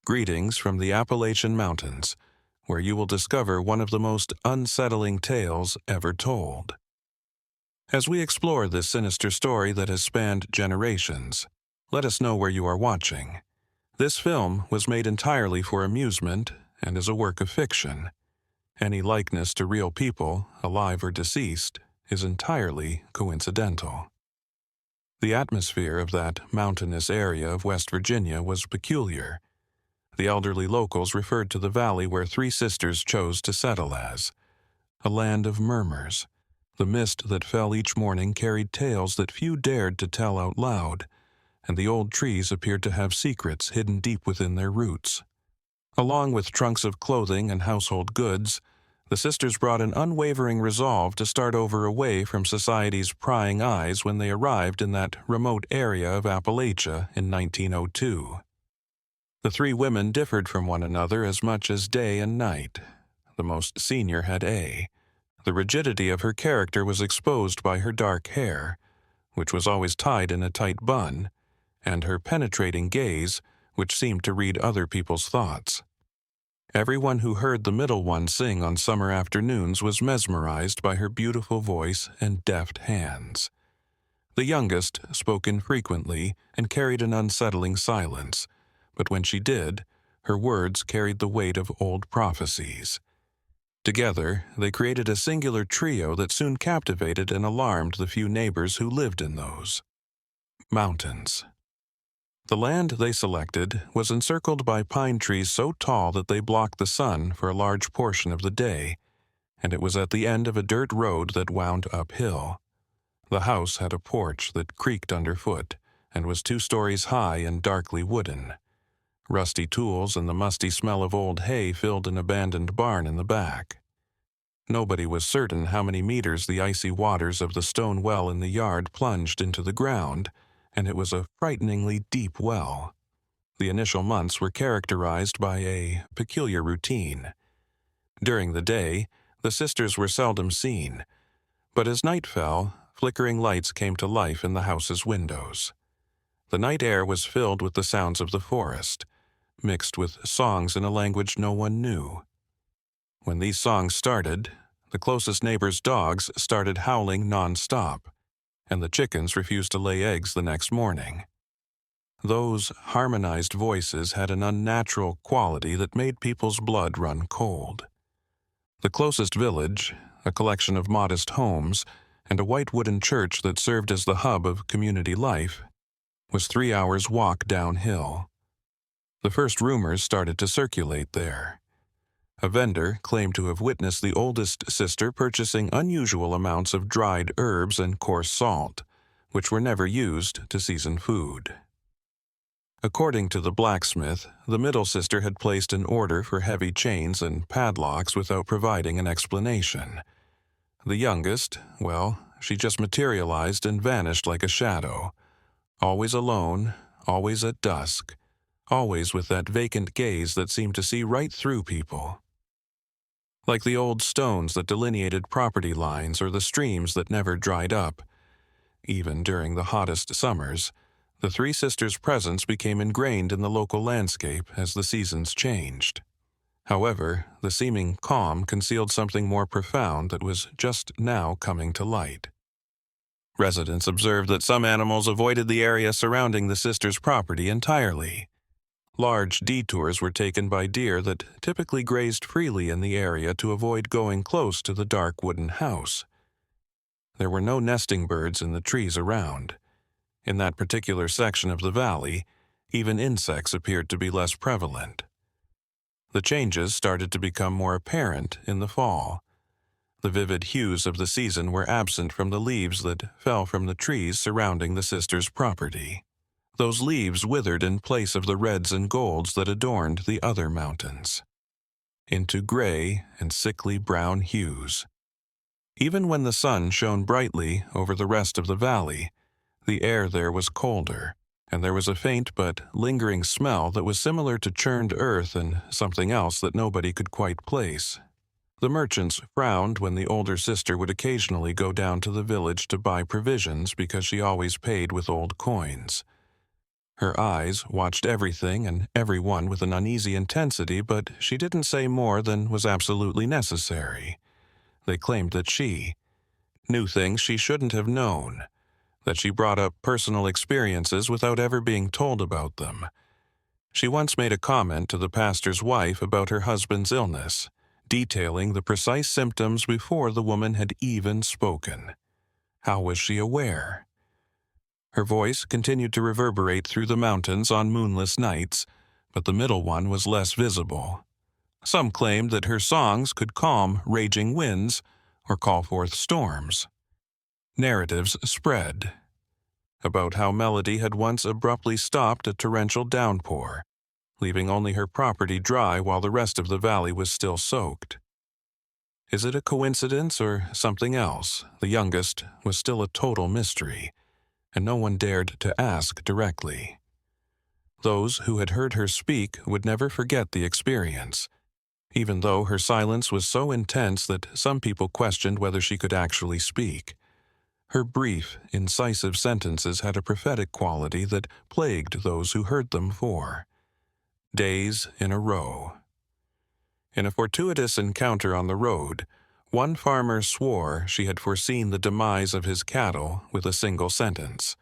Greetings from the Appalachian Mountains, where you will discover one of the most unsettling tales ever told. As we explore this sinister story that has spanned generations, let us know where you are watching. This film was made entirely for amusement and is a work of fiction. Any likeness to real people, alive or deceased, is entirely coincidental. The atmosphere of that mountainous area of West Virginia was peculiar. The elderly locals referred to the valley where three sisters chose to settle as a land of murmurs. The mist that fell each morning carried tales that few dared to tell out loud, and the old trees appeared to have secrets hidden deep within their roots. Along with trunks of clothing and household goods, the sisters brought an unwavering resolve to start over away from society's prying eyes when they arrived in that remote area of Appalachia in 1902. The three women differed from one another as much as day and night. The most senior had A. The rigidity of her character was exposed by her dark hair, which was always tied in a tight bun, and her penetrating gaze, which seemed to read other people's thoughts. Everyone who heard the middle one sing on summer afternoons was mesmerized by her beautiful voice and deft hands. The youngest spoke infrequently and carried an unsettling silence, but when she did, her words carried the weight of old prophecies. Together, they created a singular trio that soon captivated and alarmed the few neighbors who lived in those mountains. The land they selected was encircled by pine trees so tall that they blocked the sun for a large portion of the day, and it was at the end of a dirt road that wound uphill. The house had a porch that creaked underfoot and was 2 stories high and darkly wooden. Rusty tools and the musty smell of old hay filled an abandoned barn in the back. Nobody was certain how many meters the icy waters of the stone well in the yard plunged into the ground, and it was a frighteningly deep well. The initial months were characterized by a peculiar routine. During the day, the sisters were seldom seen, but as night fell, flickering lights came to life in the house's windows. The night air was filled with the sounds of the forest, mixed with songs in a language no one knew. When these songs started, the closest neighbor's dogs started howling non-stop, and the chickens refused to lay eggs the next morning. Those harmonized voices had an unnatural quality that made people's blood run cold. The closest village, a collection of modest homes, and a white wooden church that served as the hub of community life, was 3 hours' walk downhill. The first rumors started to circulate there. A vendor claimed to have witnessed the oldest sister purchasing unusual amounts of dried herbs and coarse salt, which were never used to season food. According to the blacksmith, the middle sister had placed an order for heavy chains and padlocks without providing an explanation. The youngest, well, she just materialized and vanished like a shadow. Always alone, always at dusk, always with that vacant gaze that seemed to see right through people. Like the old stones that delineated property lines or the streams that never dried up, even during the hottest summers, the three sisters' presence became ingrained in the local landscape as the seasons changed. However, the seeming calm concealed something more profound that was just now coming to light. Residents observed that some animals avoided the area surrounding the sisters' property entirely. Large detours were taken by deer that typically grazed freely in the area to avoid going close to the dark wooden house. There were no nesting birds in the trees around. In that particular section of the valley, even insects appeared to be less prevalent. The changes started to become more apparent in the fall. The vivid hues of the season were absent from the leaves that fell from the trees surrounding the sisters' property. Those leaves withered in place of the reds and golds that adorned the other mountains, into gray and sickly brown hues. Even when the sun shone brightly over the rest of the valley, the air there was colder, and there was a faint but lingering smell that was similar to churned earth and something else that nobody could quite place. The merchants frowned when the older sister would occasionally go down to the village to buy provisions because she always paid with old coins. Her eyes watched everything and everyone with an uneasy intensity, but she didn't say more than was absolutely necessary. They claimed that she knew things she shouldn't have known, that she brought up personal experiences without ever being told about them. She once made a comment to the pastor's wife about her husband's illness, detailing the precise symptoms before the woman had even spoken. How was she aware? Her voice continued to reverberate through the mountains on moonless nights, but the middle one was less visible. Some claimed that her songs could calm raging winds or call forth storms. Narratives spread about how Melody had once abruptly stopped a torrential downpour, leaving only her property dry while the rest of the valley was still soaked. Is it a coincidence or something else? The youngest was still a total mystery, and no one dared to ask directly. Those who had heard her speak would never forget the experience, even though her silence was so intense that some people questioned whether she could actually speak. Her brief, incisive sentences had a prophetic quality that plagued those who heard them for days in a row. In a fortuitous encounter on the road, one farmer swore she had foreseen the demise of his cattle with a single sentence.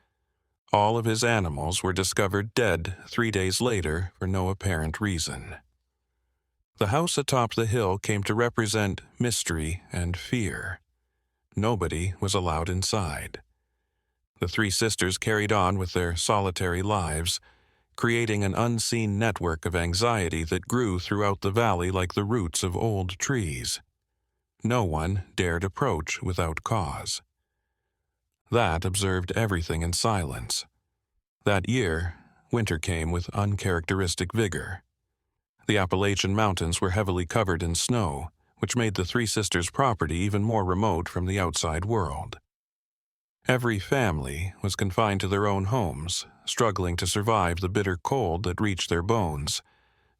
All of his animals were discovered dead 3 days later for no apparent reason. The house atop the hill came to represent mystery and fear. Nobody was allowed inside. The three sisters carried on with their solitary lives, creating an unseen network of anxiety that grew throughout the valley like the roots of old trees. No one dared approach without cause. That observed everything in silence. That year, winter came with uncharacteristic vigor. The Appalachian mountains were heavily covered in snow, which made the three sisters' property even more remote from the outside world. Every family was confined to their own homes, struggling to survive the bitter cold that reached their bones,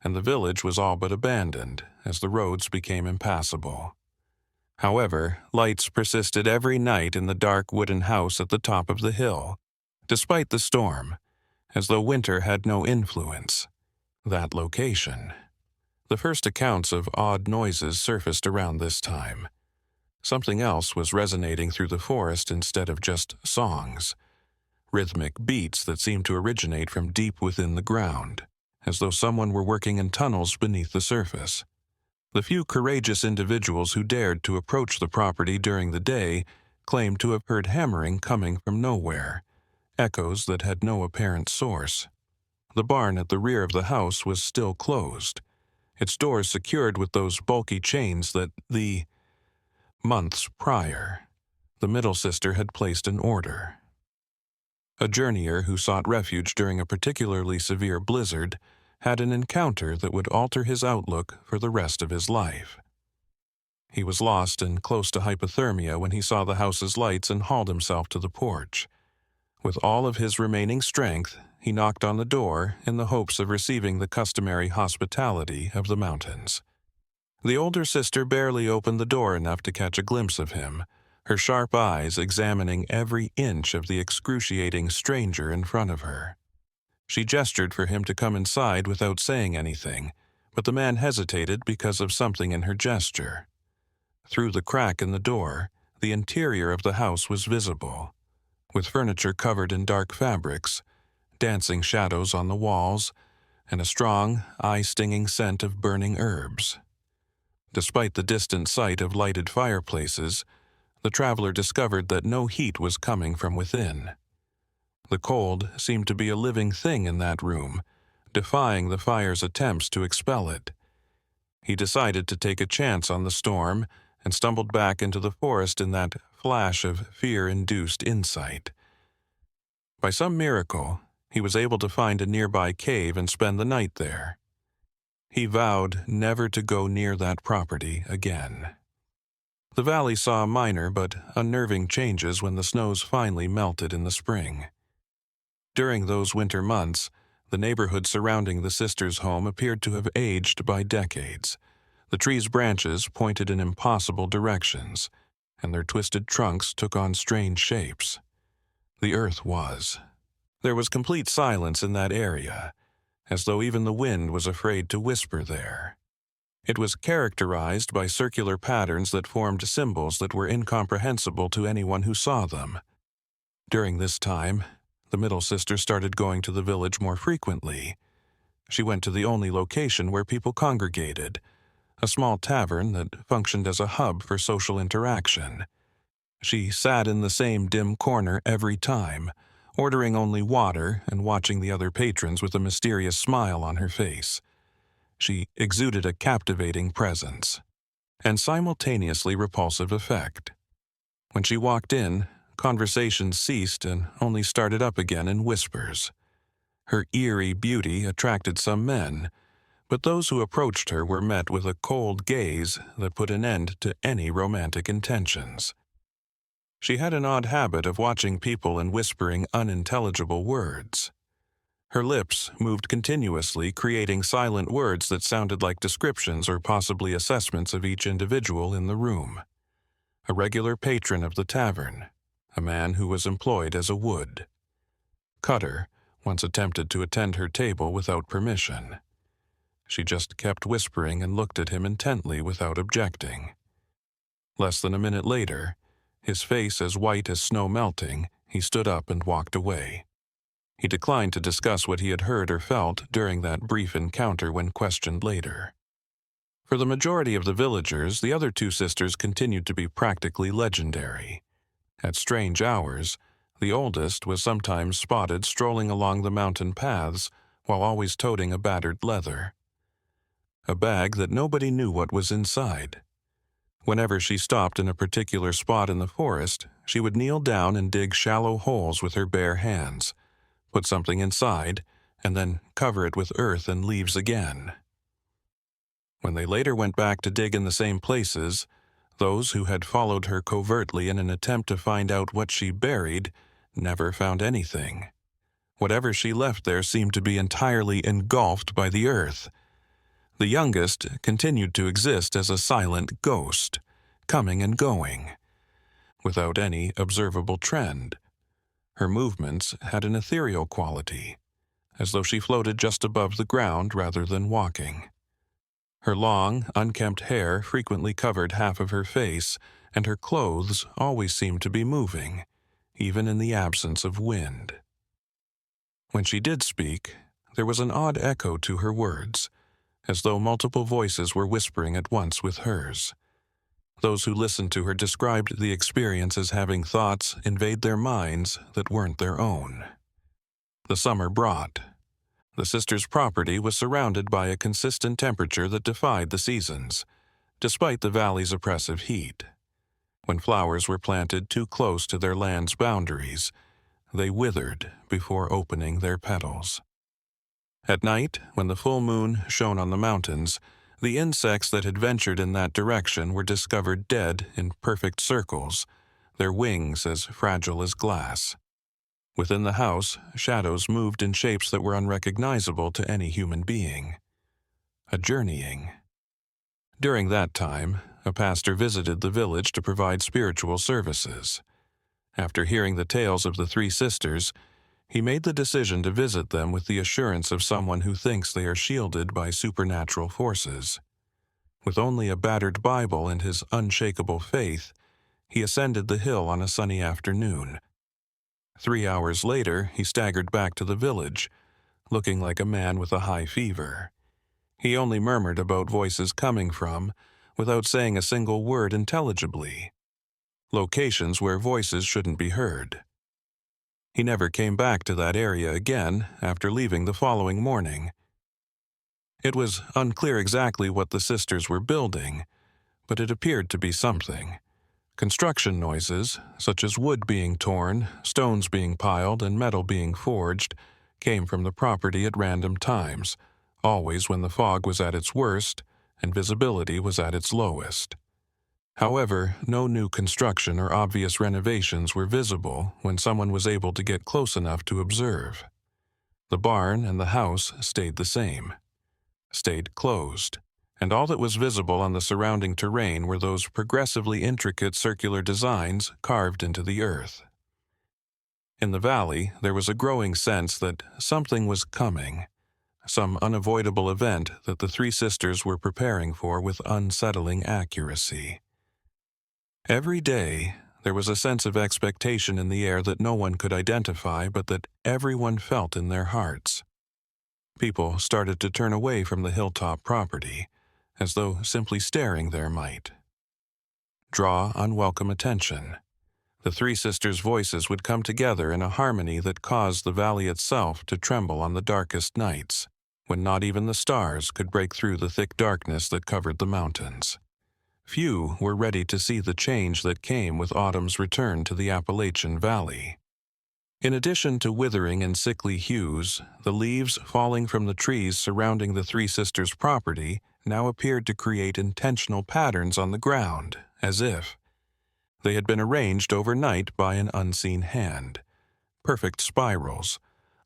and the village was all but abandoned as the roads became impassable. However, lights persisted every night in the dark wooden house at the top of the hill, despite the storm, as though winter had no influence. That location. The first accounts of odd noises surfaced around this time. Something else was resonating through the forest instead of just songs. Rhythmic beats that seemed to originate from deep within the ground, as though someone were working in tunnels beneath the surface. The few courageous individuals who dared to approach the property during the day claimed to have heard hammering coming from nowhere, echoes that had no apparent source. The barn at the rear of the house was still closed, its doors secured with those bulky chains that months prior, the middle sister had placed in order. A journeyer who sought refuge during a particularly severe blizzard had an encounter that would alter his outlook for the rest of his life. He was lost and close to hypothermia when he saw the house's lights and hauled himself to the porch. With all of his remaining strength, he knocked on the door in the hopes of receiving the customary hospitality of the mountains. The older sister barely opened the door enough to catch a glimpse of him, her sharp eyes examining every inch of the excruciating stranger in front of her. She gestured for him to come inside without saying anything, but the man hesitated because of something in her gesture. Through the crack in the door, the interior of the house was visible, with furniture covered in dark fabrics, dancing shadows on the walls, and a strong, eye-stinging scent of burning herbs. Despite the distant sight of lighted fireplaces, the traveler discovered that no heat was coming from within. The cold seemed to be a living thing in that room, defying the fire's attempts to expel it. He decided to take a chance on the storm and stumbled back into the forest in that flash of fear-induced insight. By some miracle, he was able to find a nearby cave and spend the night there. He vowed never to go near that property again. The valley saw minor but unnerving changes when the snows finally melted in the spring. During those winter months, the neighborhood surrounding the sisters' home appeared to have aged by decades. The trees' branches pointed in impossible directions, and their twisted trunks took on strange shapes. The earth was. There was complete silence in that area, as though even the wind was afraid to whisper there. It was characterized by circular patterns that formed symbols that were incomprehensible to anyone who saw them. During this time, the middle sister started going to the village more frequently. She went to the only location where people congregated, a small tavern that functioned as a hub for social interaction. She sat in the same dim corner every time, ordering only water and watching the other patrons with a mysterious smile on her face. She exuded a captivating presence and simultaneously repulsive effect. When she walked in, conversations ceased and only started up again in whispers. Her eerie beauty attracted some men, but those who approached her were met with a cold gaze that put an end to any romantic intentions. She had an odd habit of watching people and whispering unintelligible words. Her lips moved continuously, creating silent words that sounded like descriptions or possibly assessments of each individual in the room. A regular patron of the tavern, a man who was employed as a wood. Cutter once attempted to attend her table without permission. She just kept whispering and looked at him intently without objecting. Less than a minute later, his face as white as snow melting, he stood up and walked away. He declined to discuss what he had heard or felt during that brief encounter when questioned later. For the majority of the villagers, the other two sisters continued to be practically legendary. At strange hours, the oldest was sometimes spotted strolling along the mountain paths while always toting a battered leather. A bag that nobody knew what was inside. Whenever she stopped in a particular spot in the forest, she would kneel down and dig shallow holes with her bare hands, put something inside, and then cover it with earth and leaves again. When they later went back to dig in the same places, those who had followed her covertly in an attempt to find out what she buried never found anything. Whatever she left there seemed to be entirely engulfed by the earth. The youngest continued to exist as a silent ghost, coming and going, without any observable trend. Her movements had an ethereal quality, as though she floated just above the ground rather than walking. Her long, unkempt hair frequently covered half of her face, and her clothes always seemed to be moving, even in the absence of wind. When she did speak, there was an odd echo to her words, as though multiple voices were whispering at once with hers. Those who listened to her described the experience as having thoughts invade their minds that weren't their own. The summer brought. The sisters' property was surrounded by a consistent temperature that defied the seasons, despite the valley's oppressive heat. When flowers were planted too close to their land's boundaries, they withered before opening their petals. At night, when the full moon shone on the mountains, the insects that had ventured in that direction were discovered dead in perfect circles, their wings as fragile as glass. Within the house, shadows moved in shapes that were unrecognizable to any human being. A journeying. During that time, a pastor visited the village to provide spiritual services. After hearing the tales of the three sisters, he made the decision to visit them with the assurance of someone who thinks they are shielded by supernatural forces. With only a battered Bible and his unshakable faith, he ascended the hill on a sunny afternoon. 3 hours later, he staggered back to the village, looking like a man with a high fever. He only murmured about voices coming from, without saying a single word intelligibly. Locations where voices shouldn't be heard. He never came back to that area again after leaving the following morning. It was unclear exactly what the sisters were building, but it appeared to be something. Construction noises, such as wood being torn, stones being piled, and metal being forged, came from the property at random times, always when the fog was at its worst and visibility was at its lowest. However, no new construction or obvious renovations were visible when someone was able to get close enough to observe. The barn and the house stayed the same, stayed closed, and all that was visible on the surrounding terrain were those progressively intricate circular designs carved into the earth. In the valley, there was a growing sense that something was coming, some unavoidable event that the three sisters were preparing for with unsettling accuracy. Every day, there was a sense of expectation in the air that no one could identify but that everyone felt in their hearts. People started to turn away from the hilltop property, as though simply staring there might draw unwelcome attention. The three sisters' voices would come together in a harmony that caused the valley itself to tremble on the darkest nights, when not even the stars could break through the thick darkness that covered the mountains. Few were ready to see the change that came with autumn's return to the Appalachian Valley. In addition to withering in sickly hues, the leaves falling from the trees surrounding the three sisters' property now appeared to create intentional patterns on the ground, as if they had been arranged overnight by an unseen hand. Perfect spirals,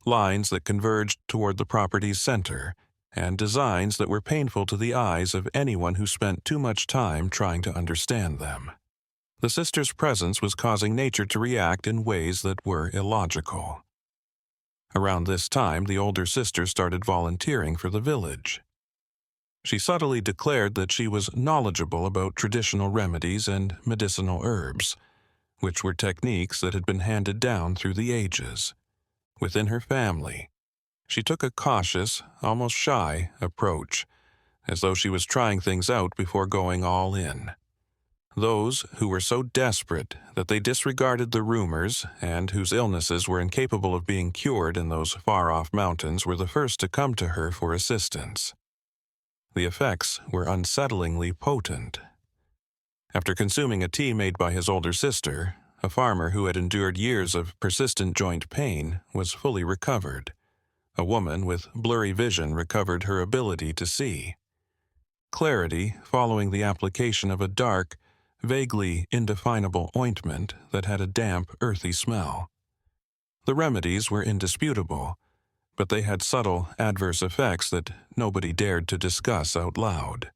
lines that converged toward the property's center, and designs that were painful to the eyes of anyone who spent too much time trying to understand them. The sisters' presence was causing nature to react in ways that were illogical. Around this time, the older sister started volunteering for the village. She subtly declared that she was knowledgeable about traditional remedies and medicinal herbs, which were techniques that had been handed down through the ages. Within her family, she took a cautious, almost shy approach, as though she was trying things out before going all in. Those who were so desperate that they disregarded the rumors and whose illnesses were incapable of being cured in those far-off mountains were the first to come to her for assistance. The effects were unsettlingly potent. After consuming a tea made by his older sister, a farmer who had endured years of persistent joint pain was fully recovered. A woman with blurry vision recovered her ability to see. Clarity following the application of a dark, vaguely indefinable ointment that had a damp, earthy smell. The remedies were indisputable, but they had subtle, adverse effects that nobody dared to discuss out loud.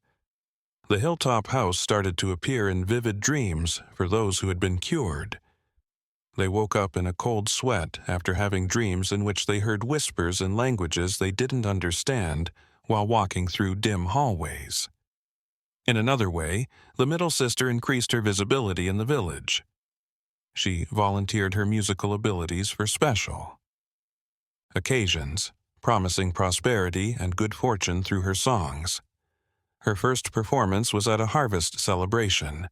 The hilltop house started to appear in vivid dreams for those who had been cured. They woke up in a cold sweat after having dreams in which they heard whispers in languages they didn't understand while walking through dim hallways. In another way, the middle sister increased her visibility in the village. She volunteered her musical abilities for special occasions, promising prosperity and good fortune through her songs. Her first performance was at a harvest celebration,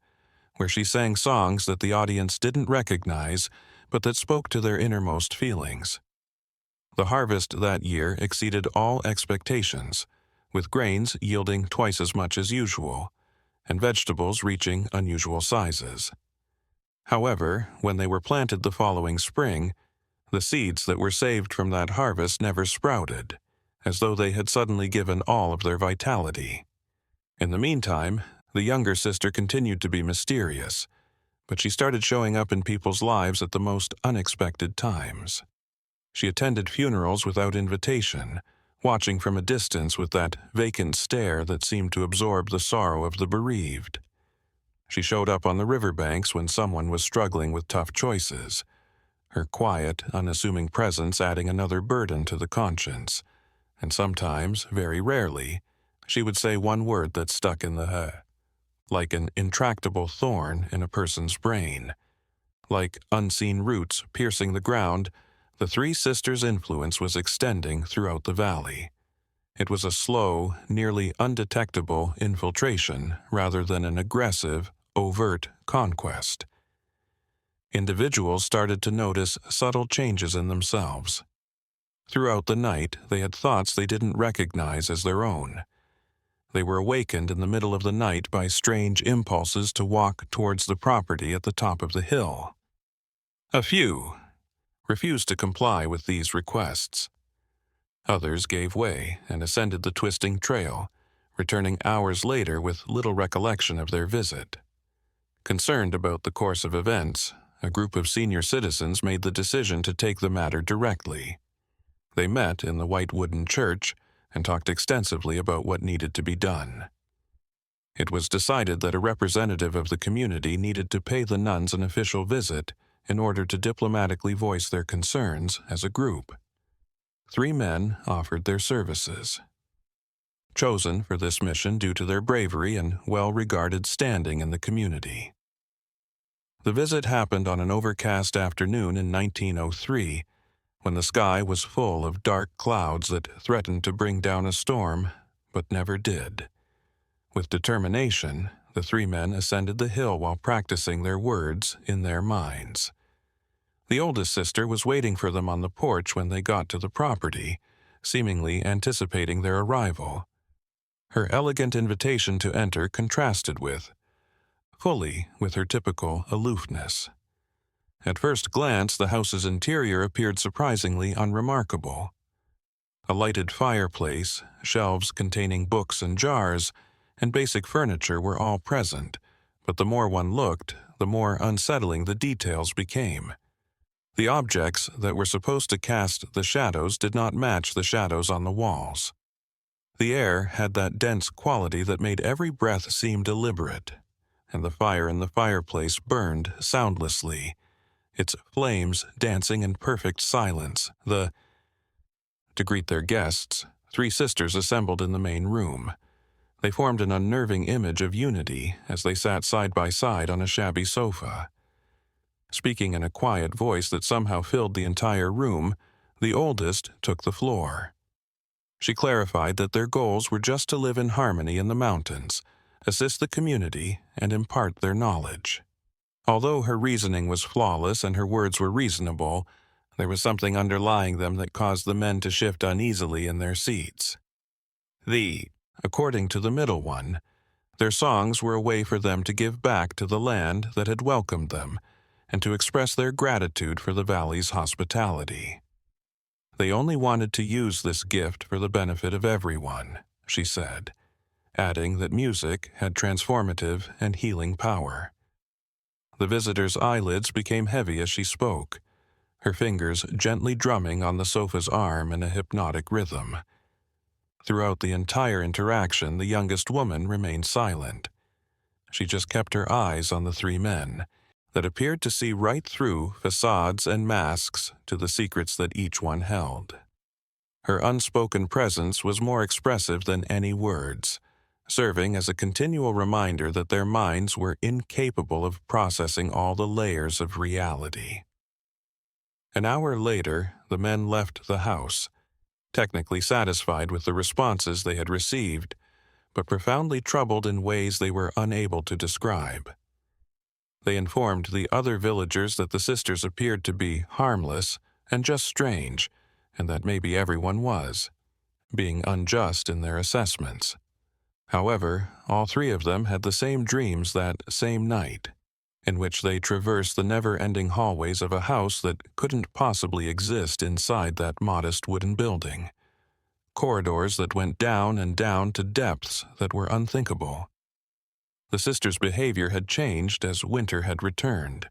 where she sang songs that the audience didn't recognize, but that spoke to their innermost feelings. The harvest that year exceeded all expectations, with grains yielding twice as much as usual, and vegetables reaching unusual sizes. However, when they were planted the following spring, the seeds that were saved from that harvest never sprouted, as though they had suddenly given all of their vitality. In the meantime, the younger sister continued to be mysterious, but she started showing up in people's lives at the most unexpected times. She attended funerals without invitation, watching from a distance with that vacant stare that seemed to absorb the sorrow of the bereaved. She showed up on the riverbanks when someone was struggling with tough choices, her quiet, unassuming presence adding another burden to the conscience, and sometimes, very rarely, she would say one word that stuck in the head, like an intractable thorn in a person's brain. Like unseen roots piercing the ground, the three sisters' influence was extending throughout the valley. It was a slow, nearly undetectable infiltration rather than an aggressive, overt conquest. Individuals started to notice subtle changes in themselves. Throughout the night, they had thoughts they didn't recognize as their own. They were awakened in the middle of the night by strange impulses to walk towards the property at the top of the hill. A few refused to comply with these requests. Others gave way and ascended the twisting trail, returning hours later with little recollection of their visit. Concerned about the course of events, a group of senior citizens made the decision to take the matter directly. They met in the white wooden church and talked extensively about what needed to be done. It was decided that a representative of the community needed to pay the nuns an official visit in order to diplomatically voice their concerns as a group. 3 men offered their services, chosen for this mission due to their bravery and well-regarded standing in the community. The visit happened on an overcast afternoon in 1903, when the sky was full of dark clouds that threatened to bring down a storm, but never did. With determination, the 3 men ascended the hill while practicing their words in their minds. The oldest sister was waiting for them on the porch when they got to the property, seemingly anticipating their arrival. Her elegant invitation to enter contrasted fully with her typical aloofness. At first glance, the house's interior appeared surprisingly unremarkable. A lighted fireplace, shelves containing books and jars, and basic furniture were all present, but the more one looked, the more unsettling the details became. The objects that were supposed to cast the shadows did not match the shadows on the walls. The air had that dense quality that made every breath seem deliberate, and the fire in the fireplace burned soundlessly, its flames dancing in perfect silence. To greet their guests, 3 sisters assembled in the main room. They formed an unnerving image of unity as they sat side by side on a shabby sofa. Speaking in a quiet voice that somehow filled the entire room, the oldest took the floor. She clarified that their goals were just to live in harmony in the mountains, assist the community, and impart their knowledge. Although her reasoning was flawless and her words were reasonable, there was something underlying them that caused the men to shift uneasily in their seats. According to the middle one, their songs were a way for them to give back to the land that had welcomed them and to express their gratitude for the valley's hospitality. They only wanted to use this gift for the benefit of everyone, she said, adding that music had transformative and healing power. The visitor's eyelids became heavy as she spoke, her fingers gently drumming on the sofa's arm in a hypnotic rhythm. Throughout the entire interaction, the youngest woman remained silent. She just kept her eyes on the 3 men, that appeared to see right through facades and masks to the secrets that each one held. Her unspoken presence was more expressive than any words, serving as a continual reminder that their minds were incapable of processing all the layers of reality. An hour later, the men left the house, technically satisfied with the responses they had received, but profoundly troubled in ways they were unable to describe. They informed the other villagers that the sisters appeared to be harmless and just strange, and that maybe everyone was, being unjust in their assessments. However, all 3 of them had the same dreams that same night, in which they traversed the never-ending hallways of a house that couldn't possibly exist inside that modest wooden building. Corridors that went down and down to depths that were unthinkable. The sisters' behavior had changed as winter had returned.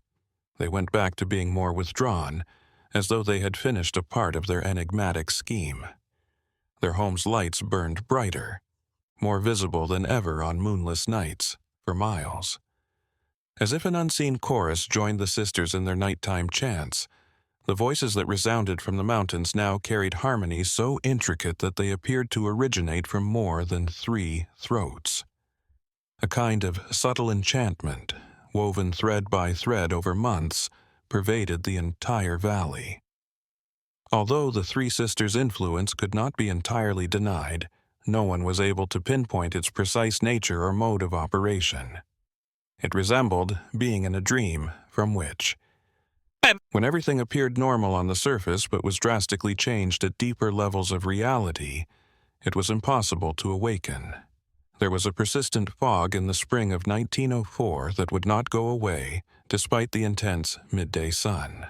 They went back to being more withdrawn, as though they had finished a part of their enigmatic scheme. Their home's lights burned brighter, more visible than ever on moonless nights, for miles. As if an unseen chorus joined the sisters in their nighttime chants, the voices that resounded from the mountains now carried harmonies so intricate that they appeared to originate from more than 3 throats. A kind of subtle enchantment, woven thread by thread over months, pervaded the entire valley. Although the 3 sisters' influence could not be entirely denied, no one was able to pinpoint its precise nature or mode of operation. It resembled being in a dream from which, when everything appeared normal on the surface but was drastically changed at deeper levels of reality, it was impossible to awaken. There was a persistent fog in the spring of 1904 that would not go away despite the intense midday sun.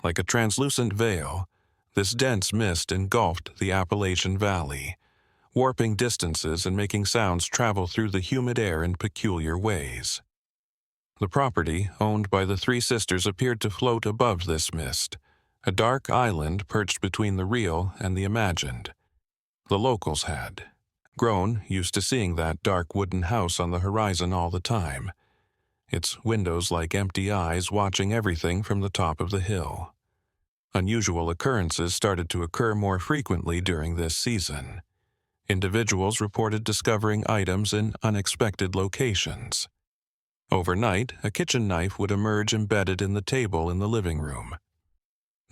Like a translucent veil, this dense mist engulfed the Appalachian Valley, warping distances and making sounds travel through the humid air in peculiar ways. The property owned by the 3 sisters appeared to float above this mist, a dark island perched between the real and the imagined. The locals had grown used to seeing that dark wooden house on the horizon all the time. its windows like empty eyes watching everything from the top of the hill. Unusual occurrences started to occur more frequently during this season. Individuals reported discovering items in unexpected locations. Overnight, a kitchen knife would emerge embedded in the table in the living room.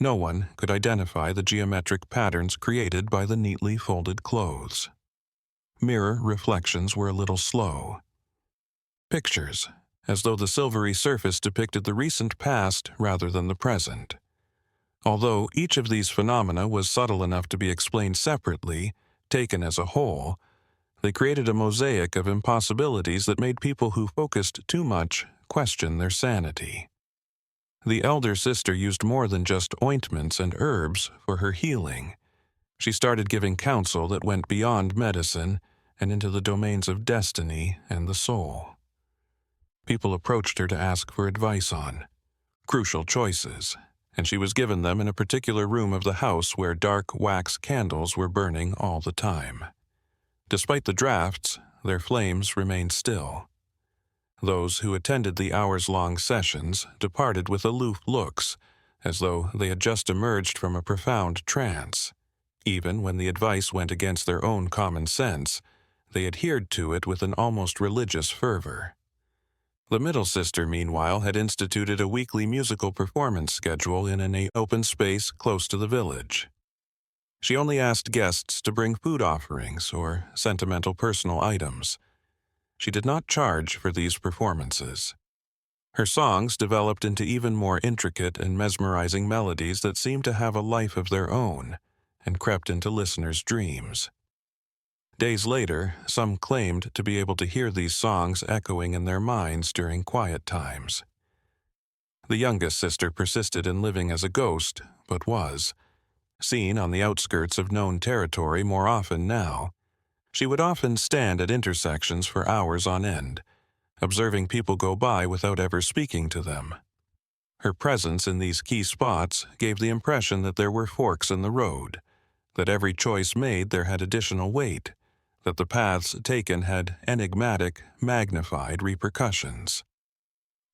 No one could identify the geometric patterns created by the neatly folded clothes. Mirror reflections were a little slow. Pictures, as though the silvery surface depicted the recent past rather than the present. Although each of these phenomena was subtle enough to be explained separately, taken as a whole, they created a mosaic of impossibilities that made people who focused too much question their sanity. The elder sister used more than just ointments and herbs for her healing. She started giving counsel that went beyond medicine and into the domains of destiny and the soul. People approached her to ask for advice on crucial choices, and she was given them in a particular room of the house where dark wax candles were burning all the time. Despite the drafts, their flames remained still. Those who attended the hours-long sessions departed with aloof looks, as though they had just emerged from a profound trance. Even when the advice went against their own common sense, they adhered to it with an almost religious fervor. The middle sister, meanwhile, had instituted a weekly musical performance schedule in an open space close to the village. She only asked guests to bring food offerings or sentimental personal items. She did not charge for these performances. Her songs developed into even more intricate and mesmerizing melodies that seemed to have a life of their own and crept into listeners' dreams. Days later, some claimed to be able to hear these songs echoing in their minds during quiet times. The youngest sister persisted in living as a ghost, but was seen on the outskirts of known territory more often now. She would often stand at intersections for hours on end, observing people go by without ever speaking to them. Her presence in these key spots gave the impression that there were forks in the road, that every choice made there had additional weight, that the paths taken had enigmatic, magnified repercussions.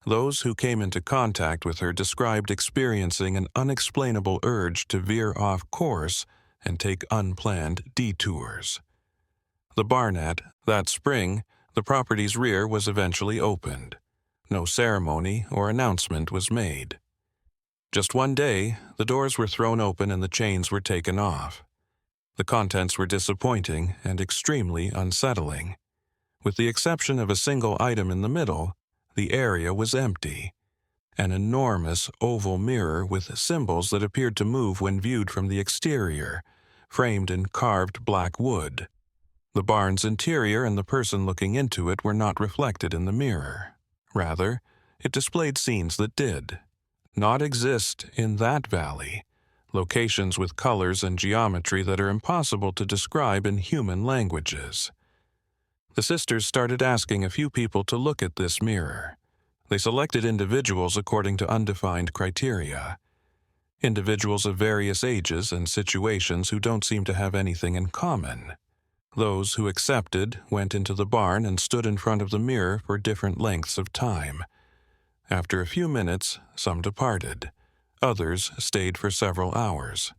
Those who came into contact with her described experiencing an unexplainable urge to veer off course and take unplanned detours. The barn that spring, the property's rear was eventually opened. No ceremony or announcement was made. Just one day, the doors were thrown open and the chains were taken off. The contents were disappointing and extremely unsettling. With the exception of a single item in the middle, the area was empty. An enormous oval mirror with symbols that appeared to move when viewed from the exterior, framed in carved black wood. The barn's interior and the person looking into it were not reflected in the mirror. Rather, it displayed scenes that did not exist in that valley, locations with colors and geometry that are impossible to describe in human languages. The sisters started asking a few people to look at this mirror. They selected individuals according to undefined criteria. Individuals of various ages and situations who don't seem to have anything in common. Those who accepted went into the barn and stood in front of the mirror for different lengths of time. After a few minutes, some departed. Others stayed for several hours.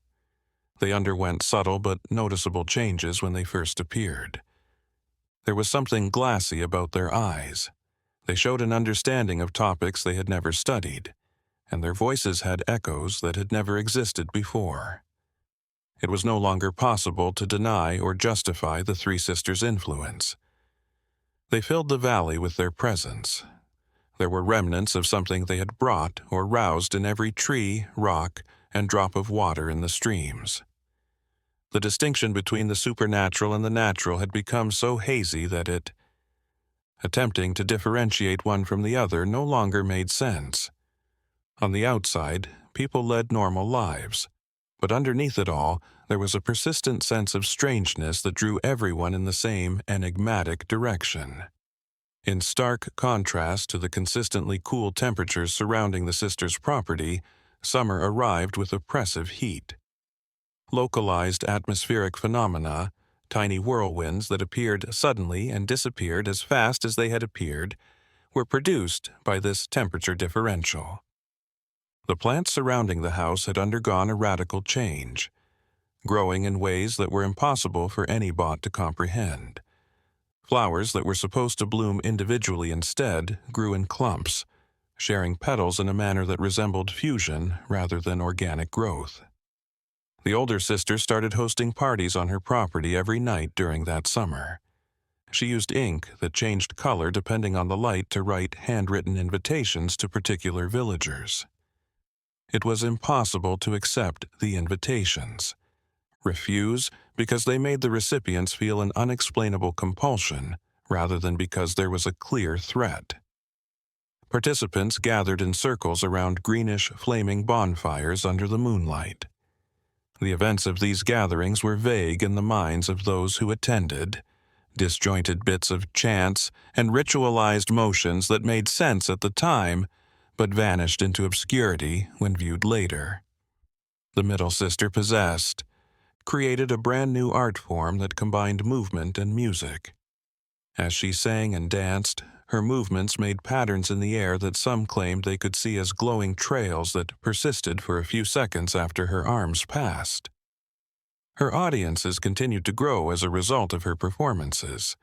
They underwent subtle but noticeable changes when they first appeared. There was something glassy about their eyes. They showed an understanding of topics they had never studied, and their voices had echoes that had never existed before. It was no longer possible to deny or justify the three sisters' influence. They filled the valley with their presence. There were remnants of something they had brought or roused in every tree, rock, and drop of water in the streams. The distinction between the supernatural and the natural had become so hazy that attempting to differentiate one from the other no longer made sense. On the outside, people led normal lives, but underneath it all, there was a persistent sense of strangeness that drew everyone in the same enigmatic direction. In stark contrast to the consistently cool temperatures surrounding the sisters' property, summer arrived with oppressive heat. Localized atmospheric phenomena, tiny whirlwinds that appeared suddenly and disappeared as fast as they had appeared, were produced by this temperature differential. The plants surrounding the house had undergone a radical change, growing in ways that were impossible for any bot to comprehend. Flowers that were supposed to bloom individually instead grew in clumps, sharing petals in a manner that resembled fusion rather than organic growth. The older sister started hosting parties on her property every night during that summer. She used ink that changed color depending on the light to write handwritten invitations to particular villagers. It was impossible to accept the invitations. Refuse because they made the recipients feel an unexplainable compulsion rather than because there was a clear threat. Participants gathered in circles around greenish, flaming bonfires under the moonlight. The events of these gatherings were vague in the minds of those who attended, disjointed bits of chants and ritualized motions that made sense at the time but vanished into obscurity when viewed later. The middle sister created a brand new art form that combined movement and music. As she sang and danced, her movements made patterns in the air that some claimed they could see as glowing trails that persisted for a few seconds after her arms passed. Her audiences continued to grow as a result of her performances.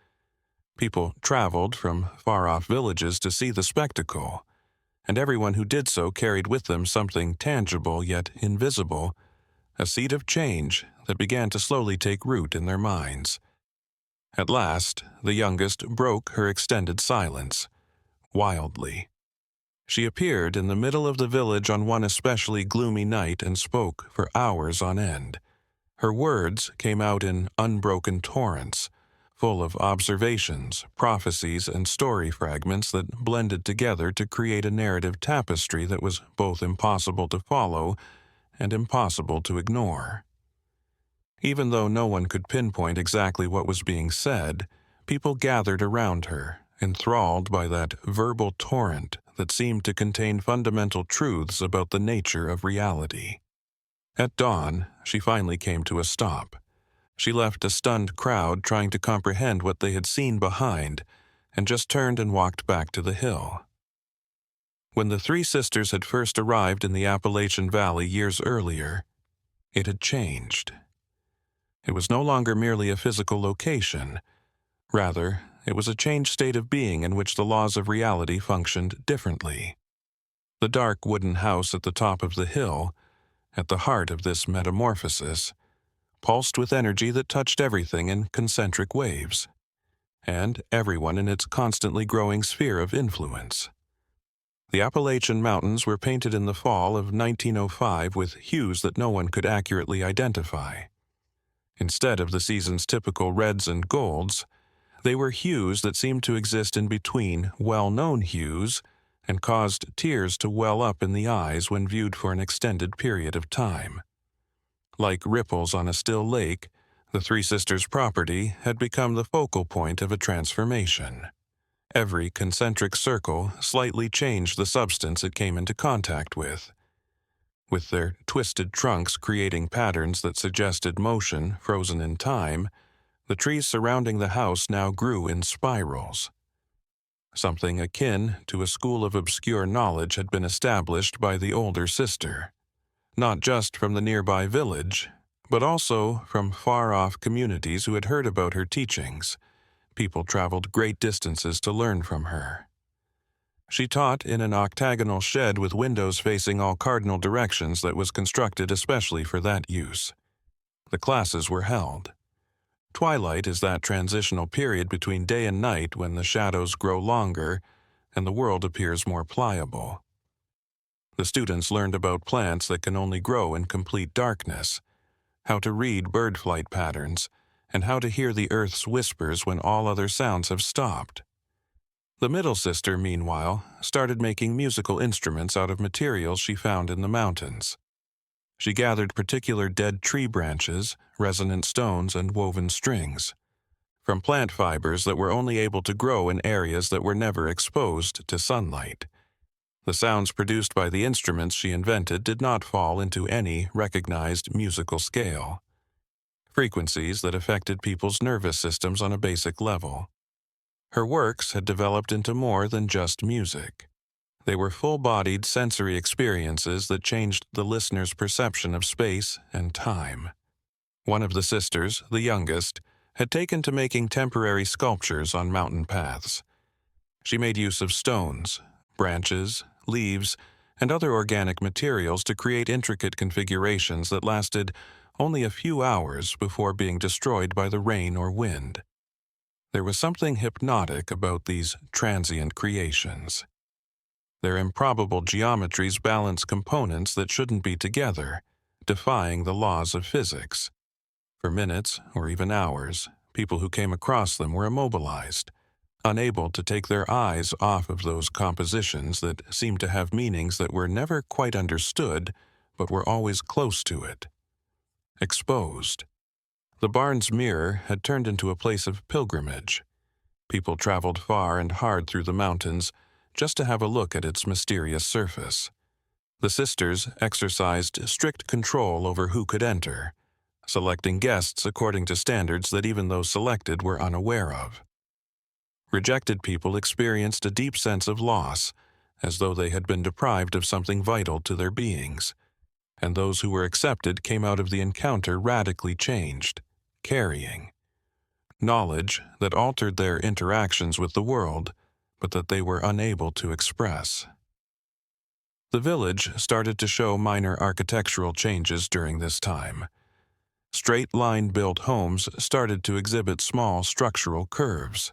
People traveled from far-off villages to see the spectacle, and everyone who did so carried with them something tangible yet invisible, a seed of change that began to slowly take root in their minds. At last, the youngest broke her extended silence, wildly. She appeared in the middle of the village on one especially gloomy night and spoke for hours on end. Her words came out in unbroken torrents, full of observations, prophecies, and story fragments that blended together to create a narrative tapestry that was both impossible to follow and impossible to ignore. Even though no one could pinpoint exactly what was being said, people gathered around her, enthralled by that verbal torrent that seemed to contain fundamental truths about the nature of reality. At dawn, she finally came to a stop. She left a stunned crowd trying to comprehend what they had seen behind, and just turned and walked back to the hill. When the three sisters had first arrived in the Appalachian Valley years earlier, it had changed. It was no longer merely a physical location. Rather, it was a changed state of being in which the laws of reality functioned differently. The dark wooden house at the top of the hill, at the heart of this metamorphosis, pulsed with energy that touched everything in concentric waves, and everyone in its constantly growing sphere of influence. The Appalachian Mountains were painted in the fall of 1905 with hues that no one could accurately identify. Instead of the season's typical reds and golds, they were hues that seemed to exist in between well-known hues and caused tears to well up in the eyes when viewed for an extended period of time. Like ripples on a still lake, the Three Sisters' property had become the focal point of a transformation. Every concentric circle slightly changed the substance it came into contact with their twisted trunks creating patterns that suggested motion frozen in time. The trees surrounding the house now grew in spirals. Something akin to a school of obscure knowledge had been established by the older sister, not just from the nearby village, but also from far-off communities who had heard about her teachings. People traveled great distances to learn from her. She taught in an octagonal shed with windows facing all cardinal directions that was constructed especially for that use. The classes were held. Twilight is that transitional period between day and night when the shadows grow longer and the world appears more pliable. The students learned about plants that can only grow in complete darkness, how to read bird flight patterns, and how to hear the earth's whispers when all other sounds have stopped. The middle sister, meanwhile, started making musical instruments out of materials she found in the mountains. She gathered particular dead tree branches, resonant stones, and woven strings from plant fibers that were only able to grow in areas that were never exposed to sunlight. The sounds produced by the instruments she invented did not fall into any recognized musical scale. Frequencies that affected people's nervous systems on a basic level. Her works had developed into more than just music. They were full-bodied sensory experiences that changed the listener's perception of space and time. One of the sisters, the youngest, had taken to making temporary sculptures on mountain paths. She made use of stones, branches, leaves, and other organic materials to create intricate configurations that lasted only a few hours before being destroyed by the rain or wind. There was something hypnotic about these transient creations. Their improbable geometries balanced components that shouldn't be together, defying the laws of physics. For minutes, or even hours, people who came across them were immobilized, unable to take their eyes off of those compositions that seemed to have meanings that were never quite understood, but were always close to it. Exposed. The barn's mirror had turned into a place of pilgrimage. People traveled far and hard through the mountains just to have a look at its mysterious surface. The sisters exercised strict control over who could enter, selecting guests according to standards that even those selected were unaware of. Rejected people experienced a deep sense of loss, as though they had been deprived of something vital to their beings, and those who were accepted came out of the encounter radically changed, carrying knowledge that altered their interactions with the world, but that they were unable to express. The village started to show minor architectural changes during this time. Straight-line built homes started to exhibit small structural curves.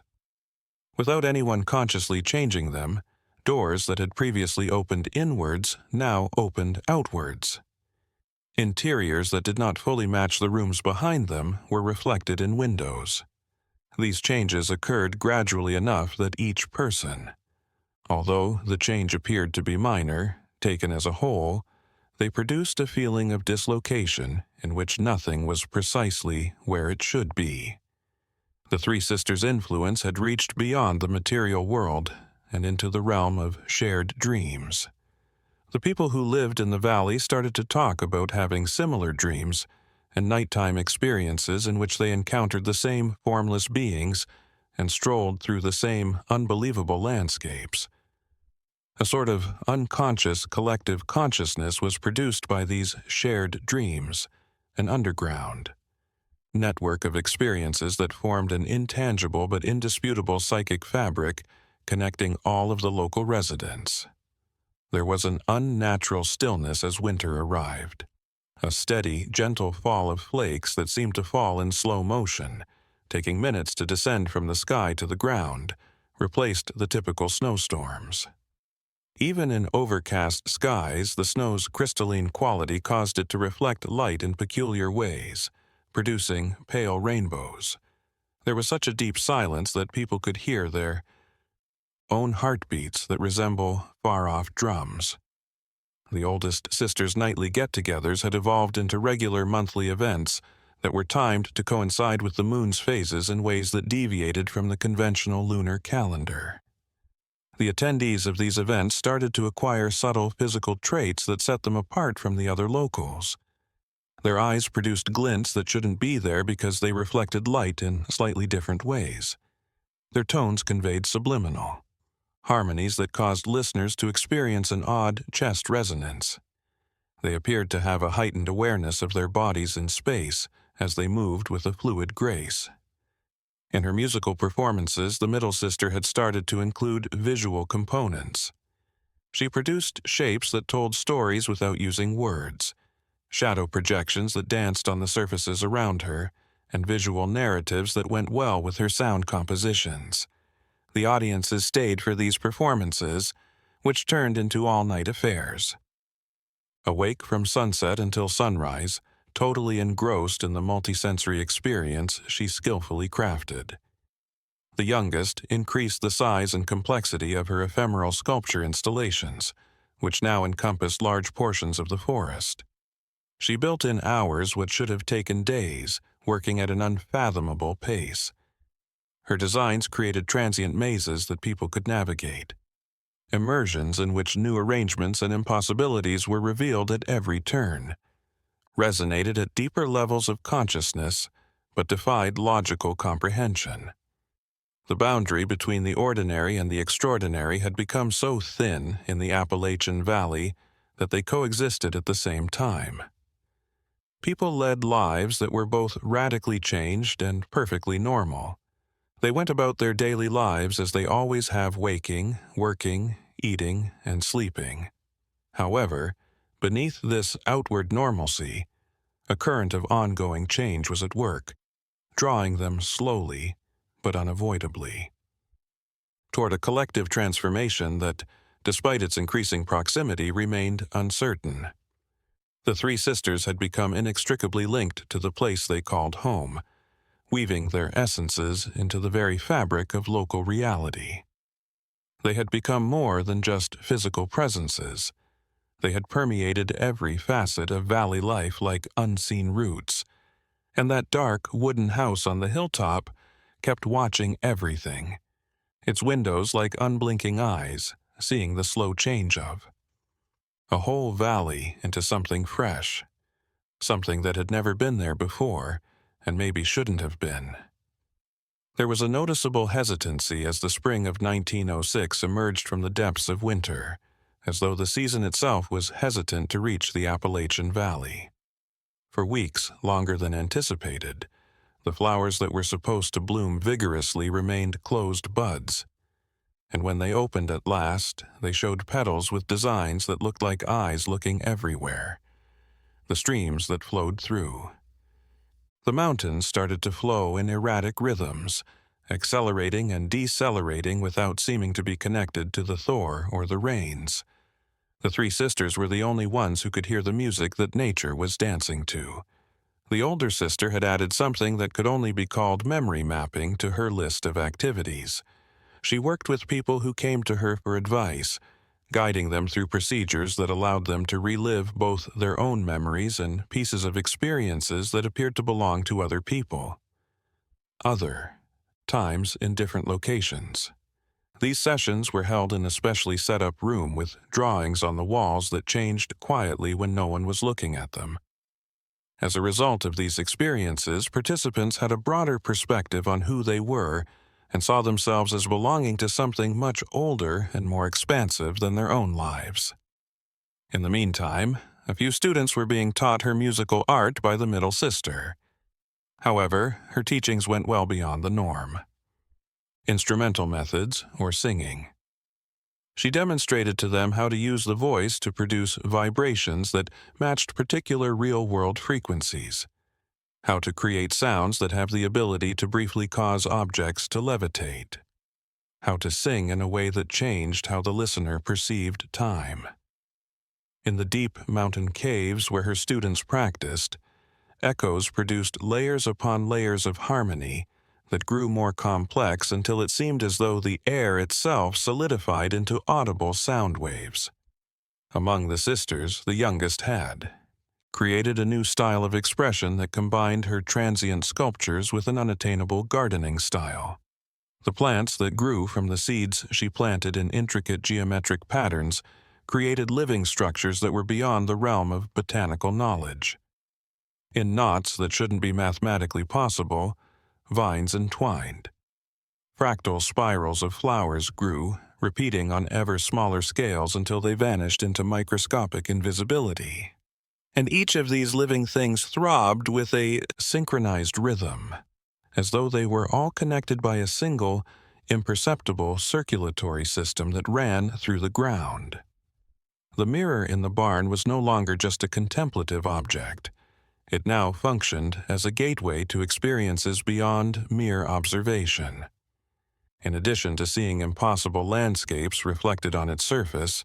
Without anyone consciously changing them, doors that had previously opened inwards now opened outwards. Interiors that did not fully match the rooms behind them were reflected in windows. These changes occurred gradually enough that each person, although the change appeared to be minor, taken as a whole, they produced a feeling of dislocation in which nothing was precisely where it should be. The three sisters' influence had reached beyond the material world and into the realm of shared dreams. The people who lived in the valley started to talk about having similar dreams and nighttime experiences in which they encountered the same formless beings and strolled through the same unbelievable landscapes. A sort of unconscious collective consciousness was produced by these shared dreams, an underground network of experiences that formed an intangible but indisputable psychic fabric connecting all of the local residents. There was an unnatural stillness as winter arrived. A steady, gentle fall of flakes that seemed to fall in slow motion, taking minutes to descend from the sky to the ground, replaced the typical snowstorms. Even in overcast skies, the snow's crystalline quality caused it to reflect light in peculiar ways, producing pale rainbows. There was such a deep silence that people could hear their own heartbeats that resemble far-off drums. The oldest sisters' nightly get-togethers had evolved into regular monthly events that were timed to coincide with the moon's phases in ways that deviated from the conventional lunar calendar. The attendees of these events started to acquire subtle physical traits that set them apart from the other locals. Their eyes produced glints that shouldn't be there because they reflected light in slightly different ways. Their tones conveyed subliminal harmonies that caused listeners to experience an odd chest resonance. They appeared to have a heightened awareness of their bodies in space as they moved with a fluid grace. In her musical performances, the middle sister had started to include visual components. She produced shapes that told stories without using words, shadow projections that danced on the surfaces around her, and visual narratives that went well with her sound compositions. The audiences stayed for these performances, which turned into all-night affairs. Awake from sunset until sunrise, totally engrossed in the multisensory experience she skillfully crafted. The youngest increased the size and complexity of her ephemeral sculpture installations, which now encompassed large portions of the forest. She built in hours what should have taken days, working at an unfathomable pace. Her designs created transient mazes that people could navigate, immersions in which new arrangements and impossibilities were revealed at every turn, resonated at deeper levels of consciousness, but defied logical comprehension. The boundary between the ordinary and the extraordinary had become so thin in the Appalachian Valley that they coexisted at the same time. People led lives that were both radically changed and perfectly normal. They went about their daily lives as they always have, waking, working, eating, and sleeping. However, beneath this outward normalcy, a current of ongoing change was at work, drawing them slowly but unavoidably toward a collective transformation that, despite its increasing proximity, remained uncertain. The three sisters had become inextricably linked to the place they called home, weaving their essences into the very fabric of local reality. They had become more than just physical presences. They had permeated every facet of valley life like unseen roots, and that dark wooden house on the hilltop kept watching everything, its windows like unblinking eyes, seeing the slow change of a whole valley into something fresh, something that had never been there before and maybe shouldn't have been. There was a noticeable hesitancy as the spring of 1906 emerged from the depths of winter, as though the season itself was hesitant to reach the Appalachian Valley. For weeks longer than anticipated, the flowers that were supposed to bloom vigorously remained closed buds, and when they opened at last, they showed petals with designs that looked like eyes looking everywhere, the streams that flowed through. The mountains started to flow in erratic rhythms, accelerating and decelerating without seeming to be connected to the Thor or the rains. The three sisters were the only ones who could hear the music that nature was dancing to. The older sister had added something that could only be called memory mapping to her list of activities. She worked with people who came to her for advice, guiding them through procedures that allowed them to relive both their own memories and pieces of experiences that appeared to belong to other people. Other times in different locations. These sessions were held in a specially set-up room with drawings on the walls that changed quietly when no one was looking at them. As a result of these experiences, participants had a broader perspective on who they were and saw themselves as belonging to something much older and more expansive than their own lives. In the meantime, a few students were being taught her musical art by the middle sister. However, her teachings went well beyond the norm. Instrumental methods, or singing. She demonstrated to them how to use the voice to produce vibrations that matched particular real-world frequencies, how to create sounds that have the ability to briefly cause objects to levitate, how to sing in a way that changed how the listener perceived time. In the deep mountain caves where her students practiced, echoes produced layers upon layers of harmony that grew more complex until it seemed as though the air itself solidified into audible sound waves. Among the sisters, the youngest had created a new style of expression that combined her transient sculptures with an unattainable gardening style. The plants that grew from the seeds she planted in intricate geometric patterns created living structures that were beyond the realm of botanical knowledge. In knots that shouldn't be mathematically possible, vines entwined. Fractal spirals of flowers grew, repeating on ever smaller scales until they vanished into microscopic invisibility. And each of these living things throbbed with a synchronized rhythm, as though they were all connected by a single, imperceptible circulatory system that ran through the ground. The mirror in the barn was no longer just a contemplative object. It now functioned as a gateway to experiences beyond mere observation. In addition to seeing impossible landscapes reflected on its surface,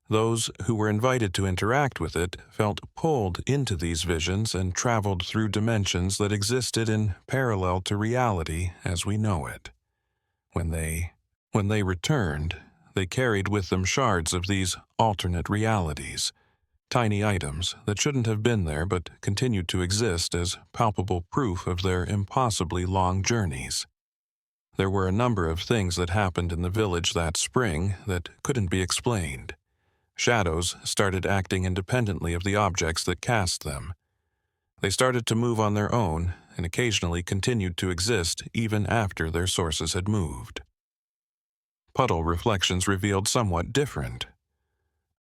those who were invited to interact with it felt pulled into these visions and traveled through dimensions that existed in parallel to reality as we know it. When they returned, they carried with them shards of these alternate realities, tiny items that shouldn't have been there but continued to exist as palpable proof of their impossibly long journeys. There were a number of things that happened in the village that spring that couldn't be explained. Shadows started acting independently of the objects that cast them. They started to move on their own and occasionally continued to exist even after their sources had moved. Puddle reflections revealed somewhat different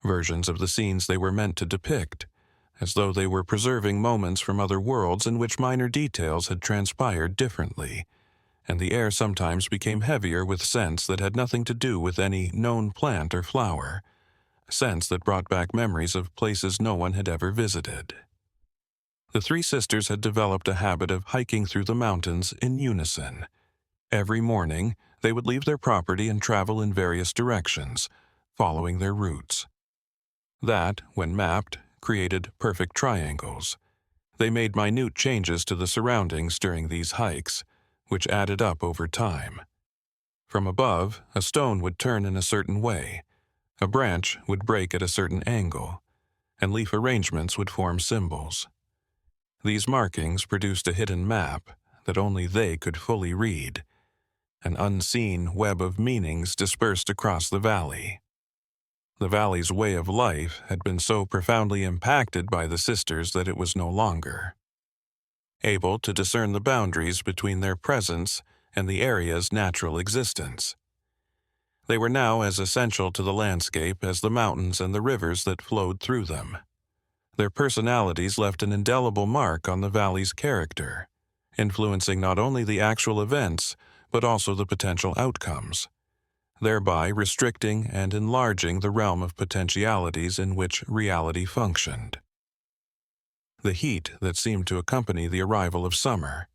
versions of the scenes they were meant to depict, as though they were preserving moments from other worlds in which minor details had transpired differently, and the air sometimes became heavier with scents that had nothing to do with any known plant or flower, scents that brought back memories of places no one had ever visited. The three sisters had developed a habit of hiking through the mountains in unison. Every morning, they would leave their property and travel in various directions, following their routes. That, when mapped, created perfect triangles. They made minute changes to the surroundings during these hikes, which added up over time. From above, a stone would turn in a certain way, a branch would break at a certain angle, and leaf arrangements would form symbols. These markings produced a hidden map that only they could fully read, an unseen web of meanings dispersed across the valley. The valley's way of life had been so profoundly impacted by the sisters that it was no longer able to discern the boundaries between their presence and the area's natural existence. They were now as essential to the landscape as the mountains and the rivers that flowed through them. Their personalities left an indelible mark on the valley's character, influencing not only the actual events, but also the potential outcomes, thereby restricting and enlarging the realm of potentialities in which reality functioned. The heat that seemed to accompany the arrival of summer,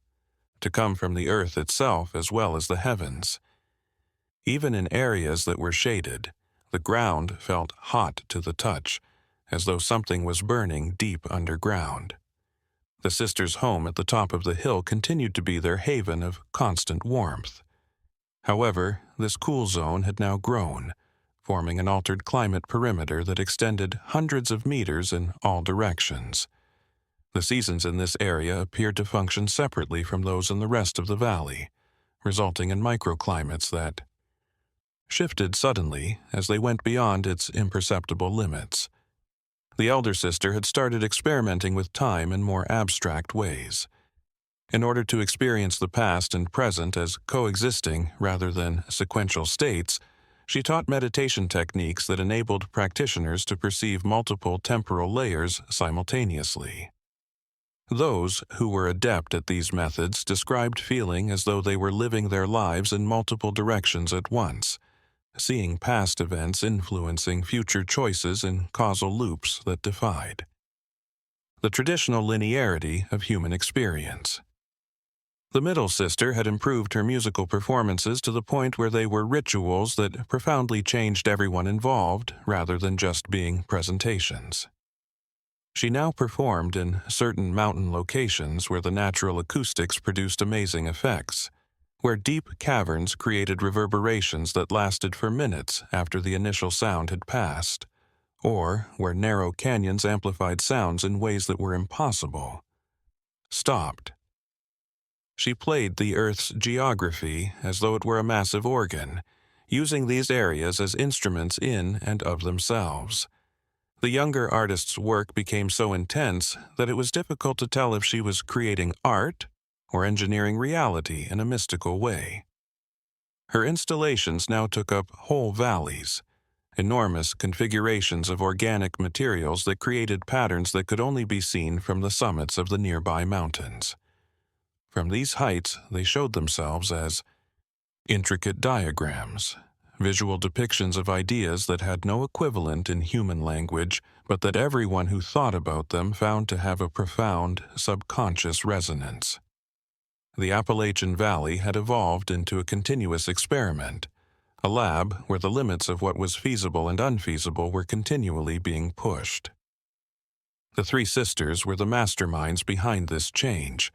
to come from the earth itself as well as the heavens. Even in areas that were shaded, the ground felt hot to the touch, as though something was burning deep underground. The sisters' home at the top of the hill continued to be their haven of constant warmth. However, this cool zone had now grown, forming an altered climate perimeter that extended hundreds of meters in all directions. The seasons in this area appeared to function separately from those in the rest of the valley, resulting in microclimates that shifted suddenly as they went beyond its imperceptible limits. The elder sister had started experimenting with time in more abstract ways. In order to experience the past and present as coexisting rather than sequential states, she taught meditation techniques that enabled practitioners to perceive multiple temporal layers simultaneously. Those who were adept at these methods described feeling as though they were living their lives in multiple directions at once, seeing past events influencing future choices in causal loops that defied the traditional linearity of human experience. The middle sister had improved her musical performances to the point where they were rituals that profoundly changed everyone involved rather than just being presentations. She now performed in certain mountain locations where the natural acoustics produced amazing effects, where deep caverns created reverberations that lasted for minutes after the initial sound had passed, or where narrow canyons amplified sounds in ways that were impossible. Stopped. She played the Earth's geography as though it were a massive organ, using these areas as instruments in and of themselves. The younger artist's work became so intense that it was difficult to tell if she was creating art or engineering reality in a mystical way. Her installations now took up whole valleys, enormous configurations of organic materials that created patterns that could only be seen from the summits of the nearby mountains. From these heights, they showed themselves as intricate diagrams, visual depictions of ideas that had no equivalent in human language, but that everyone who thought about them found to have a profound, subconscious resonance. The Appalachian Valley had evolved into a continuous experiment, a lab where the limits of what was feasible and unfeasible were continually being pushed. The three sisters were the masterminds behind this change,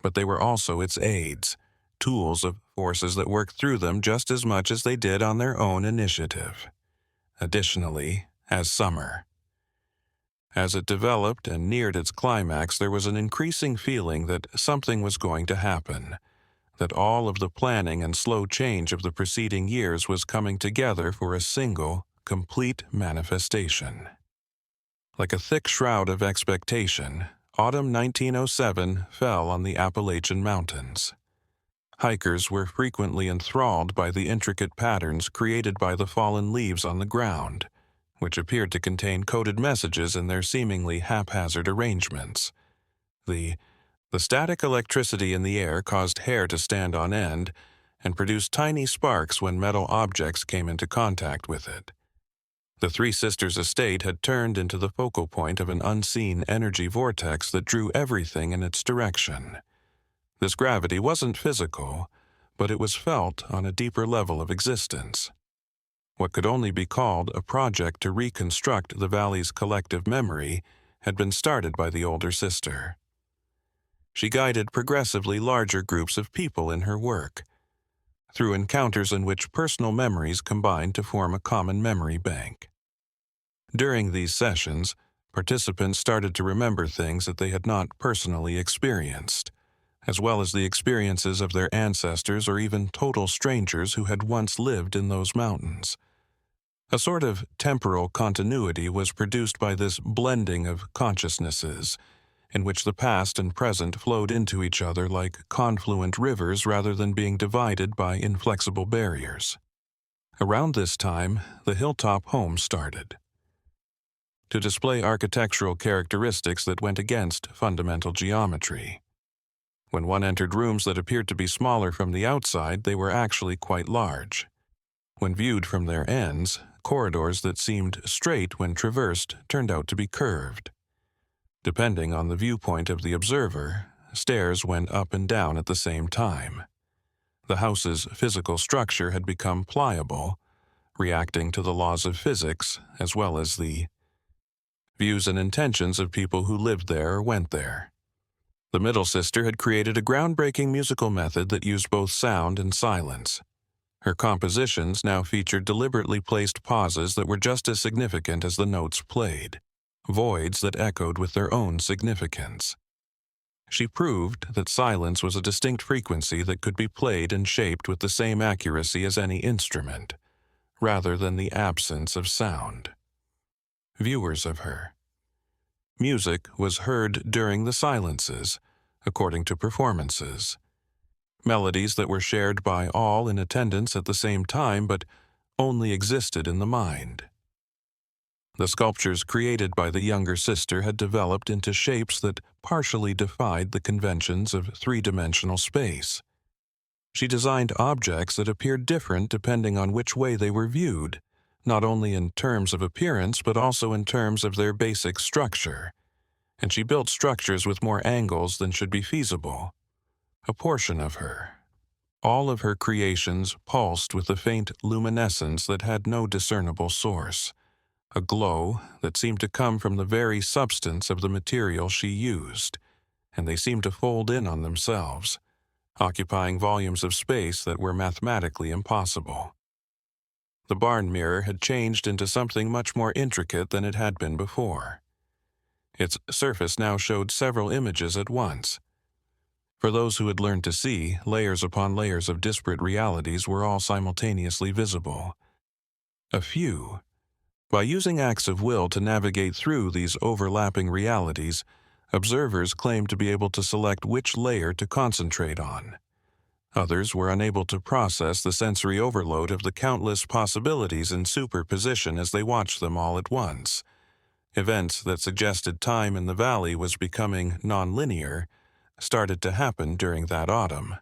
but they were also its aids, tools of forces that worked through them just as much as they did on their own initiative. Additionally, as summer. As it developed and neared its climax, there was an increasing feeling that something was going to happen, that all of the planning and slow change of the preceding years was coming together for a single, complete manifestation. Like a thick shroud of expectation, Autumn 1907 fell on the Appalachian Mountains. Hikers were frequently enthralled by the intricate patterns created by the fallen leaves on the ground, which appeared to contain coded messages in their seemingly haphazard arrangements. The static electricity in the air caused hair to stand on end and produced tiny sparks when metal objects came into contact with it. The Three Sisters' estate had turned into the focal point of an unseen energy vortex that drew everything in its direction. This gravity wasn't physical, but it was felt on a deeper level of existence. What could only be called a project to reconstruct the valley's collective memory had been started by the older sister. She guided progressively larger groups of people in her work, through encounters in which personal memories combined to form a common memory bank. During these sessions, participants started to remember things that they had not personally experienced, as well as the experiences of their ancestors or even total strangers who had once lived in those mountains. A sort of temporal continuity was produced by this blending of consciousnesses, in which the past and present flowed into each other like confluent rivers rather than being divided by inflexible barriers. Around this time, the hilltop home started. To display architectural characteristics that went against fundamental geometry. When one entered rooms that appeared to be smaller from the outside, they were actually quite large. When viewed from their ends, corridors that seemed straight when traversed turned out to be curved. Depending on the viewpoint of the observer, stairs went up and down at the same time. The house's physical structure had become pliable, reacting to the laws of physics as well as the views and intentions of people who lived there or went there. The middle sister had created a groundbreaking musical method that used both sound and silence. Her compositions now featured deliberately placed pauses that were just as significant as the notes played, voids that echoed with their own significance. She proved that silence was a distinct frequency that could be played and shaped with the same accuracy as any instrument, rather than the absence of sound. Viewers of her. Music was heard during the silences, according to performances. Melodies that were shared by all in attendance at the same time but only existed in the mind. The sculptures created by the younger sister had developed into shapes that partially defied the conventions of three-dimensional space. She designed objects that appeared different depending on which way they were viewed, not only in terms of appearance but also in terms of their basic structure. And she built structures with more angles than should be feasible. A portion of her. All of her creations pulsed with a faint luminescence that had no discernible source, a glow that seemed to come from the very substance of the material she used, and they seemed to fold in on themselves, occupying volumes of space that were mathematically impossible. The barn mirror had changed into something much more intricate than it had been before. Its surface now showed several images at once. For those who had learned to see, layers upon layers of disparate realities were all simultaneously visible. A few. By using acts of will to navigate through these overlapping realities, observers claimed to be able to select which layer to concentrate on. Others were unable to process the sensory overload of the countless possibilities in superposition as they watched them all at once. Events that suggested time in the valley was becoming nonlinear started to happen during that autumn.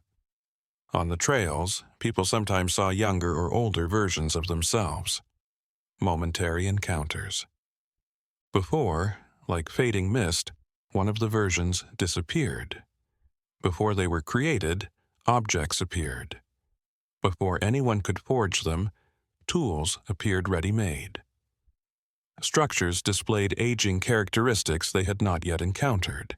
On the trails, people sometimes saw younger or older versions of themselves. Momentary encounters. Before, like fading mist, one of the versions disappeared. Before they were created, objects appeared. Before anyone could forge them, tools appeared ready-made. Structures displayed aging characteristics they had not yet encountered.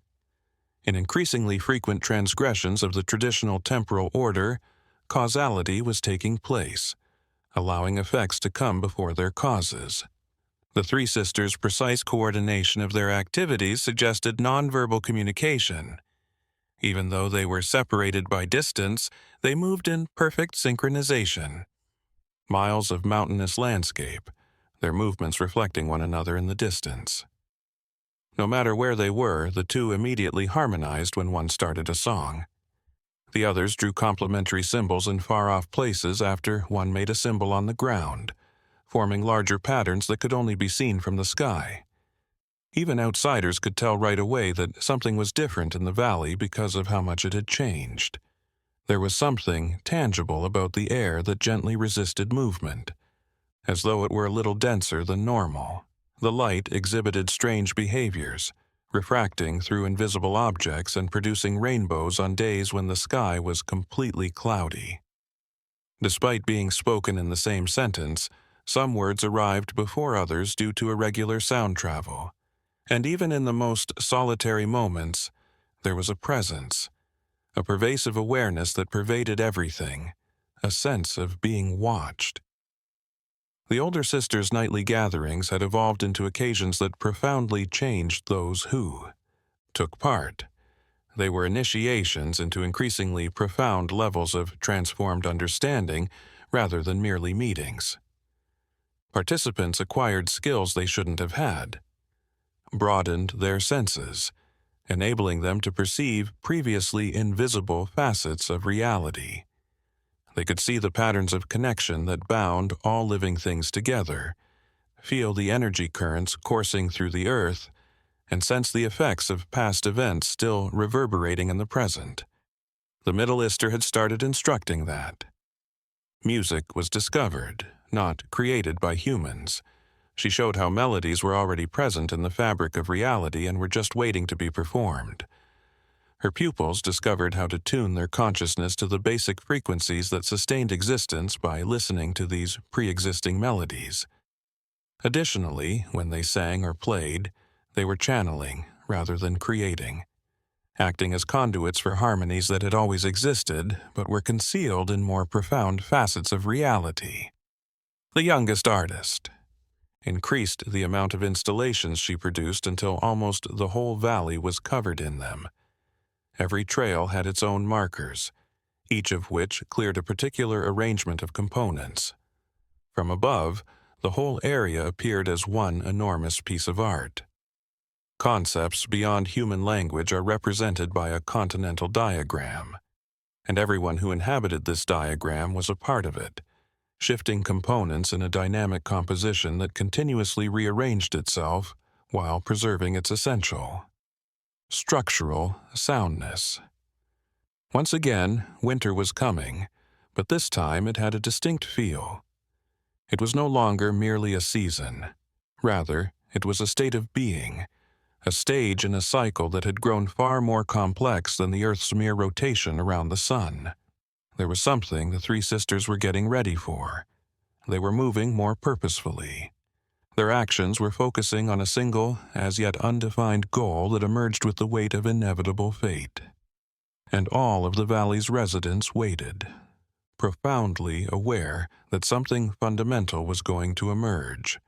In increasingly frequent transgressions of the traditional temporal order, causality was taking place, allowing effects to come before their causes. The Three Sisters' precise coordination of their activities suggested nonverbal communication. Even though they were separated by distance, they moved in perfect synchronization. Miles of mountainous landscape, their movements reflecting one another in the distance. No matter where they were, the two immediately harmonized when one started a song. The others drew complementary symbols in far-off places after one made a symbol on the ground, forming larger patterns that could only be seen from the sky. Even outsiders could tell right away that something was different in the valley because of how much it had changed. There was something tangible about the air that gently resisted movement, as though it were a little denser than normal. The light exhibited strange behaviors, refracting through invisible objects and producing rainbows on days when the sky was completely cloudy. Despite being spoken in the same sentence, some words arrived before others due to irregular sound travel. And even in the most solitary moments, there was a presence, a pervasive awareness that pervaded everything, a sense of being watched. The older sisters' nightly gatherings had evolved into occasions that profoundly changed those who took part. They were initiations into increasingly profound levels of transformed understanding rather than merely meetings. Participants acquired skills they shouldn't have had, broadened their senses, enabling them to perceive previously invisible facets of reality. They could see the patterns of connection that bound all living things together, feel the energy currents coursing through the earth, and sense the effects of past events still reverberating in the present. The Middle Easter had started instructing that. Music was discovered, not created by humans. She showed how melodies were already present in the fabric of reality and were just waiting to be performed. Her pupils discovered how to tune their consciousness to the basic frequencies that sustained existence by listening to these pre-existing melodies. Additionally, when they sang or played, they were channeling rather than creating, acting as conduits for harmonies that had always existed but were concealed in more profound facets of reality. The youngest artist increased the amount of installations she produced until almost the whole valley was covered in them. Every trail had its own markers, each of which cleared a particular arrangement of components. From above, the whole area appeared as one enormous piece of art. Concepts beyond human language are represented by a continental diagram, and everyone who inhabited this diagram was a part of it, shifting components in a dynamic composition that continuously rearranged itself while preserving its essential structural soundness. Once again, winter was coming, but this time it had a distinct feel. It was no longer merely a season. Rather, it was a state of being, a stage in a cycle that had grown far more complex than the Earth's mere rotation around the sun. There was something the three sisters were getting ready for. They were moving more purposefully. Their actions were focusing on a single, as yet undefined goal that emerged with the weight of inevitable fate. And all of the valley's residents waited, profoundly aware that something fundamental was going to emerge,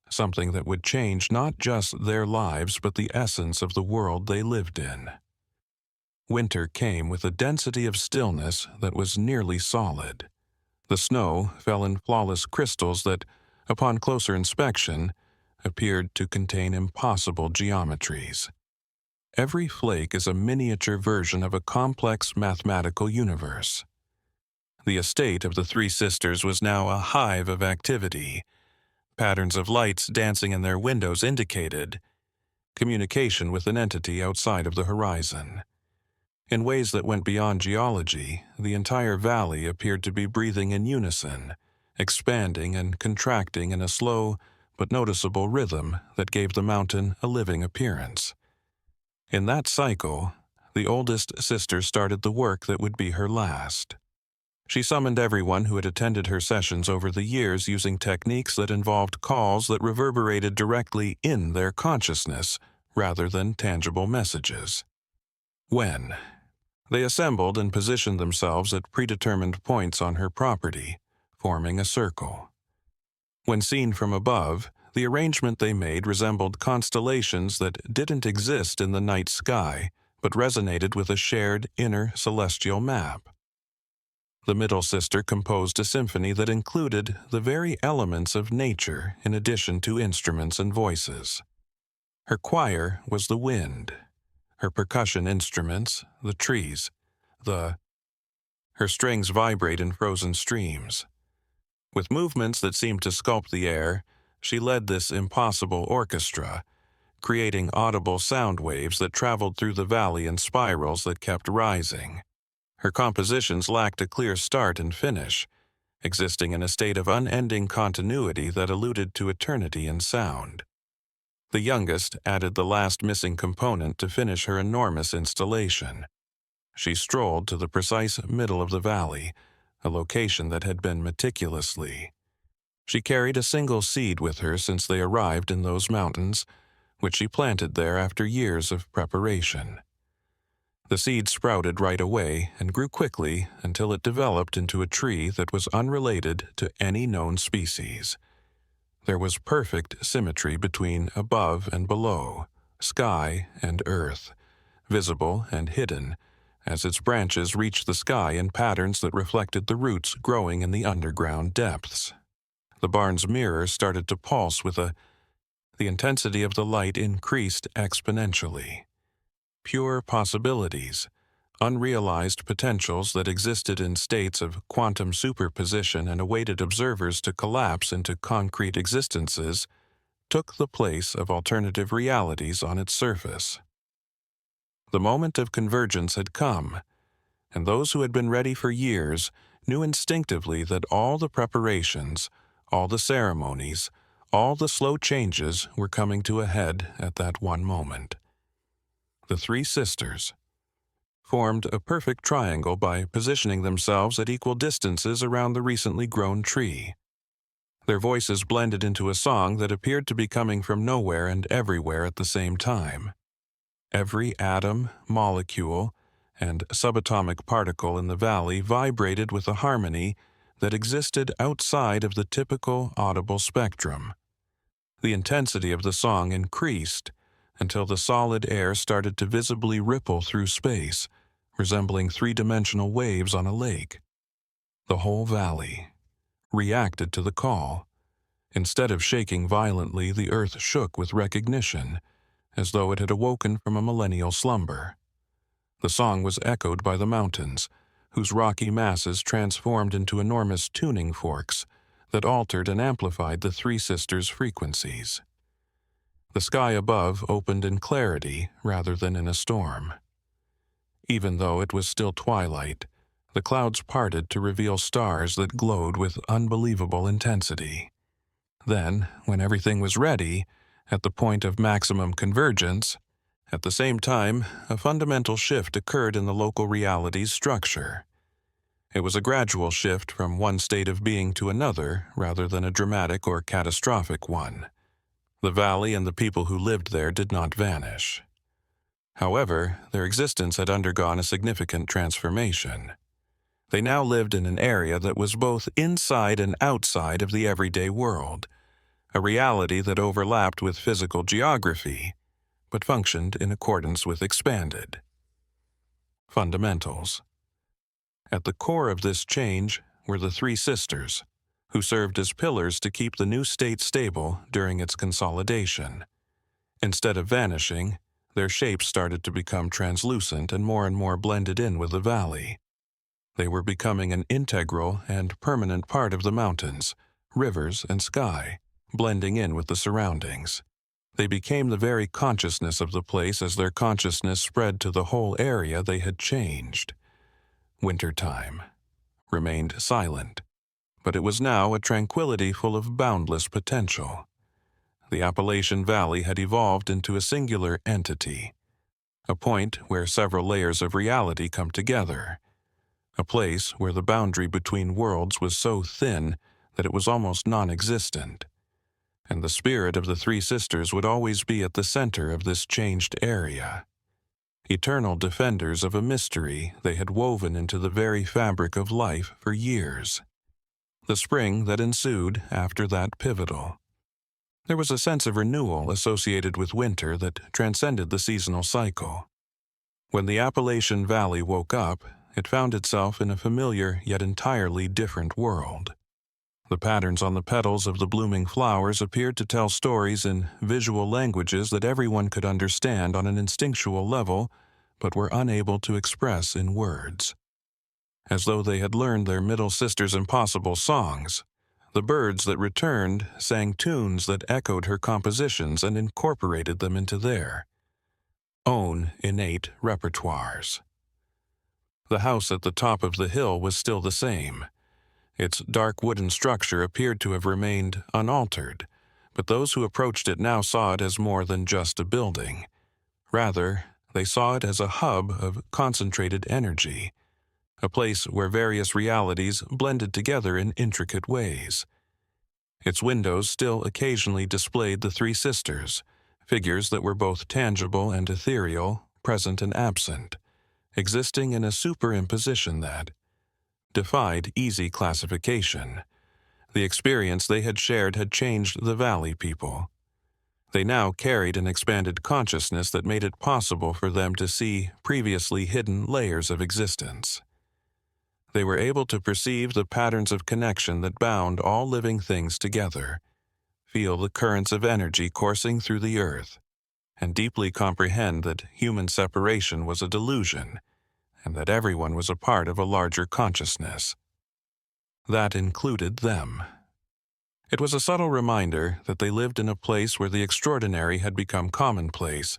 something that would change not just their lives but the essence of the world they lived in. Winter came with a density of stillness that was nearly solid. The snow fell in flawless crystals that, upon closer inspection, appeared to contain impossible geometries. Every flake is a miniature version of a complex mathematical universe. The estate of the three sisters was now a hive of activity. Patterns of lights dancing in their windows indicated communication with an entity outside of the horizon. In ways that went beyond geology, the entire valley appeared to be breathing in unison, expanding and contracting in a slow but noticeable rhythm that gave the mountain a living appearance. In that cycle, the oldest sister started the work that would be her last. She summoned everyone who had attended her sessions over the years using techniques that involved calls that reverberated directly in their consciousness rather than tangible messages. When they assembled and positioned themselves at predetermined points on her property, forming a circle. When seen from above, the arrangement they made resembled constellations that didn't exist in the night sky, but resonated with a shared inner celestial map. The middle sister composed a symphony that included the very elements of nature in addition to instruments and voices. Her choir was the wind, her percussion instruments the trees, her strings vibrate in frozen streams. With movements that seemed to sculpt the air, she led this impossible orchestra, creating audible sound waves that traveled through the valley in spirals that kept rising. Her compositions lacked a clear start and finish, existing in a state of unending continuity that alluded to eternity in sound. The youngest added the last missing component to finish her enormous installation. She strolled to the precise middle of the valley, a location that had been meticulously. She carried a single seed with her since they arrived in those mountains, which she planted there after years of preparation. The seed sprouted right away and grew quickly until it developed into a tree that was unrelated to any known species. There was perfect symmetry between above and below, sky and earth, visible and hidden, as its branches reached the sky in patterns that reflected the roots growing in the underground depths. The barn's mirror started to pulse with the intensity of the light increased exponentially. Pure possibilities, unrealized potentials that existed in states of quantum superposition and awaited observers to collapse into concrete existences, took the place of alternative realities on its surface. The moment of convergence had come, and those who had been ready for years knew instinctively that all the preparations, all the ceremonies, all the slow changes were coming to a head at that one moment. The three sisters formed a perfect triangle by positioning themselves at equal distances around the recently grown tree. Their voices blended into a song that appeared to be coming from nowhere and everywhere at the same time. Every atom, molecule, and subatomic particle in the valley vibrated with a harmony that existed outside of the typical audible spectrum. The intensity of the song increased until the solid air started to visibly ripple through space, resembling three-dimensional waves on a lake. The whole valley reacted to the call. Instead of shaking violently, the earth shook with recognition, as though it had awoken from a millennial slumber. The song was echoed by the mountains, whose rocky masses transformed into enormous tuning forks that altered and amplified the three sisters' frequencies. The sky above opened in clarity rather than in a storm. Even though it was still twilight, the clouds parted to reveal stars that glowed with unbelievable intensity. Then, when everything was ready, at the point of maximum convergence, at the same time, a fundamental shift occurred in the local reality's structure. It was a gradual shift from one state of being to another rather than a dramatic or catastrophic one. The valley and the people who lived there did not vanish. However, their existence had undergone a significant transformation. They now lived in an area that was both inside and outside of the everyday world, a reality that overlapped with physical geography, but functioned in accordance with expanded fundamentals. At the core of this change were the three sisters, who served as pillars to keep the new state stable during its consolidation. Instead of vanishing, their shapes started to become translucent and more blended in with the valley. They were becoming an integral and permanent part of the mountains, rivers, and sky, blending in with the surroundings. They became the very consciousness of the place as their consciousness spread to the whole area they had changed. Wintertime remained silent, but it was now a tranquility full of boundless potential. The Appalachian Valley had evolved into a singular entity, a point where several layers of reality come together, a place where the boundary between worlds was so thin that it was almost non-existent, and the spirit of the three sisters would always be at the center of this changed area. Eternal defenders of a mystery they had woven into the very fabric of life for years. The spring that ensued after that pivotal. There was a sense of renewal associated with winter that transcended the seasonal cycle. When the Appalachian Valley woke up, it found itself in a familiar yet entirely different world. The patterns on the petals of the blooming flowers appeared to tell stories in visual languages that everyone could understand on an instinctual level, but were unable to express in words. As though they had learned their middle sister's impossible songs, the birds that returned sang tunes that echoed her compositions and incorporated them into their own innate repertoires. The house at the top of the hill was still the same. Its dark wooden structure appeared to have remained unaltered, but those who approached it now saw it as more than just a building. Rather, they saw it as a hub of concentrated energy, a place where various realities blended together in intricate ways. Its windows still occasionally displayed the three sisters, figures that were both tangible and ethereal, present and absent, existing in a superimposition that defied easy classification. The experience they had shared had changed the valley people. They now carried an expanded consciousness that made it possible for them to see previously hidden layers of existence. They were able to perceive the patterns of connection that bound all living things together, feel the currents of energy coursing through the earth, and deeply comprehend that human separation was a delusion, and that everyone was a part of a larger consciousness. That included them. It was a subtle reminder that they lived in a place where the extraordinary had become commonplace,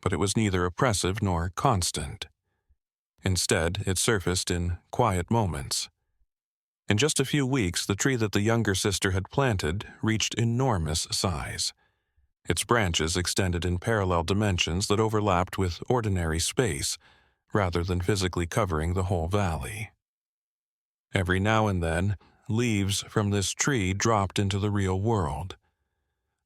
but it was neither oppressive nor constant. Instead, it surfaced in quiet moments. In just a few weeks, the tree that the younger sister had planted reached enormous size. Its branches extended in parallel dimensions that overlapped with ordinary space, rather than physically covering the whole valley. Every now and then, leaves from this tree dropped into the real world.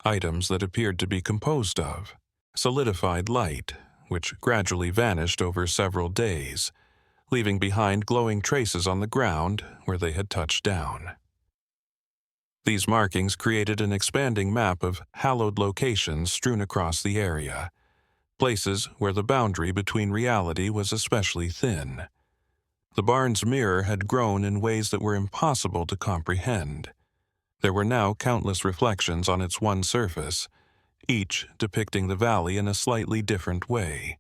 Items that appeared to be composed of solidified light, which gradually vanished over several days, leaving behind glowing traces on the ground where they had touched down. These markings created an expanding map of hallowed locations strewn across the area, places where the boundary between reality was especially thin. The barn's mirror had grown in ways that were impossible to comprehend. There were now countless reflections on its one surface, each depicting the valley in a slightly different way.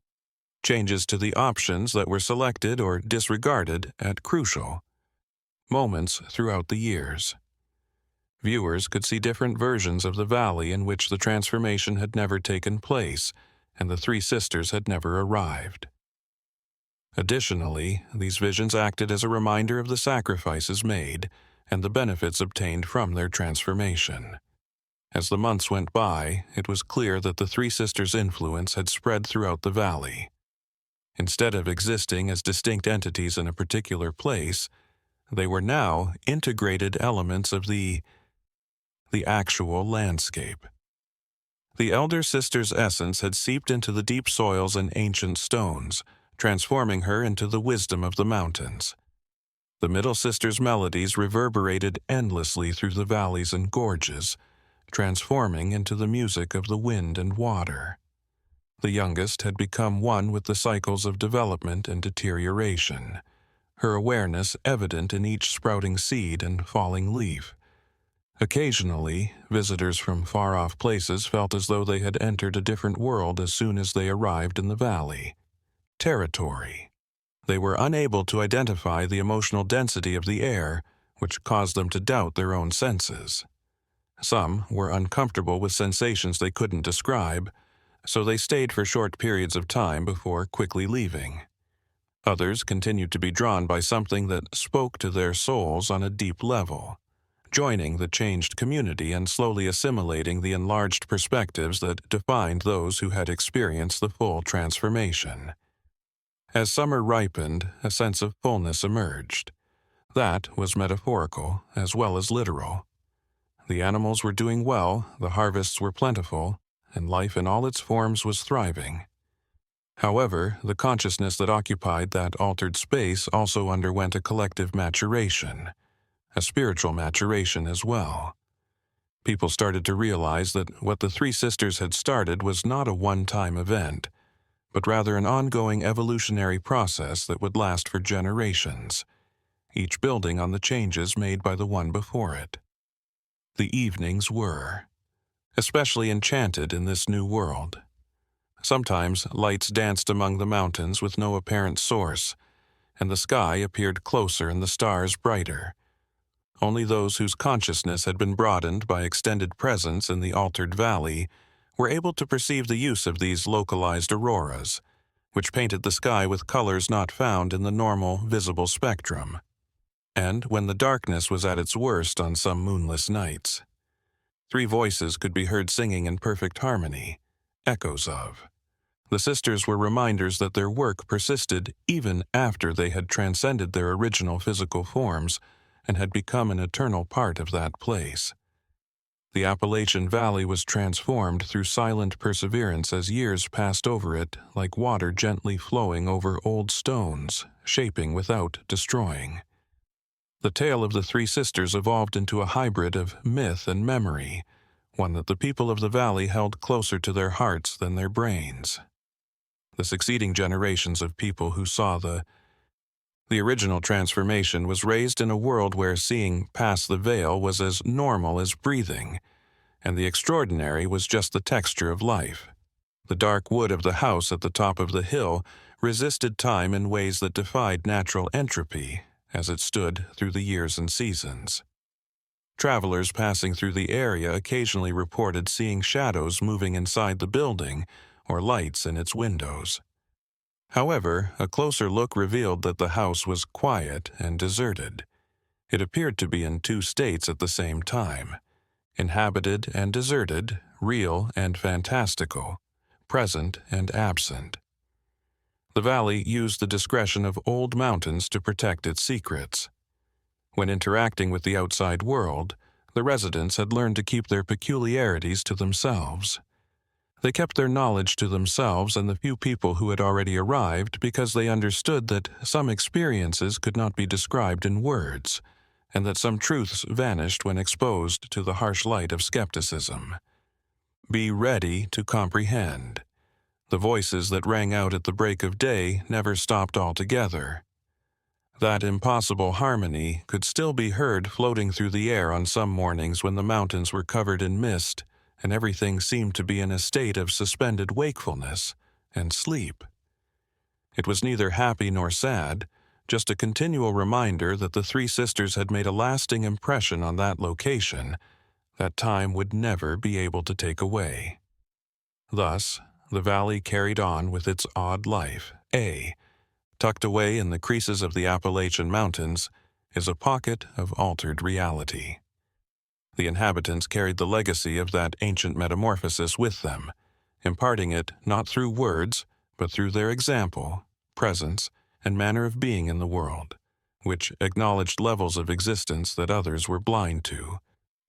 Changes to the options that were selected or disregarded at crucial moments throughout the years. Viewers could see different versions of the valley in which the transformation had never taken place and the three sisters had never arrived. Additionally, these visions acted as a reminder of the sacrifices made and the benefits obtained from their transformation. As the months went by, it was clear that the three sisters' influence had spread throughout the valley. Instead of existing as distinct entities in a particular place, they were now integrated elements of the actual landscape. The elder sister's essence had seeped into the deep soils and ancient stones, transforming her into the wisdom of the mountains. The middle sister's melodies reverberated endlessly through the valleys and gorges, transforming into the music of the wind and water. The youngest had become one with the cycles of development and deterioration, her awareness evident in each sprouting seed and falling leaf. Occasionally, visitors from far-off places felt as though they had entered a different world as soon as they arrived in the valley. Territory. They were unable to identify the emotional density of the air, which caused them to doubt their own senses. Some were uncomfortable with sensations they couldn't describe, so they stayed for short periods of time before quickly leaving. Others continued to be drawn by something that spoke to their souls on a deep level, joining the changed community and slowly assimilating the enlarged perspectives that defined those who had experienced the full transformation. As summer ripened, a sense of fullness emerged. That was metaphorical as well as literal. The animals were doing well, the harvests were plentiful, and life in all its forms was thriving. However, the consciousness that occupied that altered space also underwent a collective maturation, a spiritual maturation as well. People started to realize that what the three sisters had started was not a one-time event, but rather an ongoing evolutionary process that would last for generations, each building on the changes made by the one before it. The evenings were, especially enchanted in this new world. Sometimes lights danced among the mountains with no apparent source, and the sky appeared closer and the stars brighter. Only those whose consciousness had been broadened by extended presence in the altered valley were able to perceive the use of these localized auroras, which painted the sky with colors not found in the normal visible spectrum. And when the darkness was at its worst on some moonless nights, 3 voices could be heard singing in perfect harmony, echoes of. The sisters were reminders that their work persisted even after they had transcended their original physical forms and had become an eternal part of that place. The Appalachian Valley was transformed through silent perseverance as years passed over it like water gently flowing over old stones, shaping without destroying. The tale of the 3 sisters evolved into a hybrid of myth and memory, one that the people of the valley held closer to their hearts than their brains. The succeeding generations of people who saw the original transformation was raised in a world where seeing past the veil was as normal as breathing, and the extraordinary was just the texture of life. The dark wood of the house at the top of the hill resisted time in ways that defied natural entropy as it stood through the years and seasons. Travelers passing through the area occasionally reported seeing shadows moving inside the building or lights in its windows. However, a closer look revealed that the house was quiet and deserted. It appeared to be in 2 states at the same time, inhabited and deserted, real and fantastical, present and absent. The valley used the discretion of old mountains to protect its secrets. When interacting with the outside world, the residents had learned to keep their peculiarities to themselves. They kept their knowledge to themselves and the few people who had already arrived because they understood that some experiences could not be described in words, and that some truths vanished when exposed to the harsh light of skepticism. Be ready to comprehend. The voices that rang out at the break of day never stopped altogether. That impossible harmony could still be heard floating through the air on some mornings when the mountains were covered in mist and everything seemed to be in a state of suspended wakefulness and sleep. It was neither happy nor sad, just a continual reminder that the 3 sisters had made a lasting impression on that location that time would never be able to take away. Thus, the valley carried on with its odd life. Tucked away in the creases of the Appalachian Mountains is a pocket of altered reality. The inhabitants carried the legacy of that ancient metamorphosis with them, imparting it not through words, but through their example, presence, and manner of being in the world, which acknowledged levels of existence that others were blind to.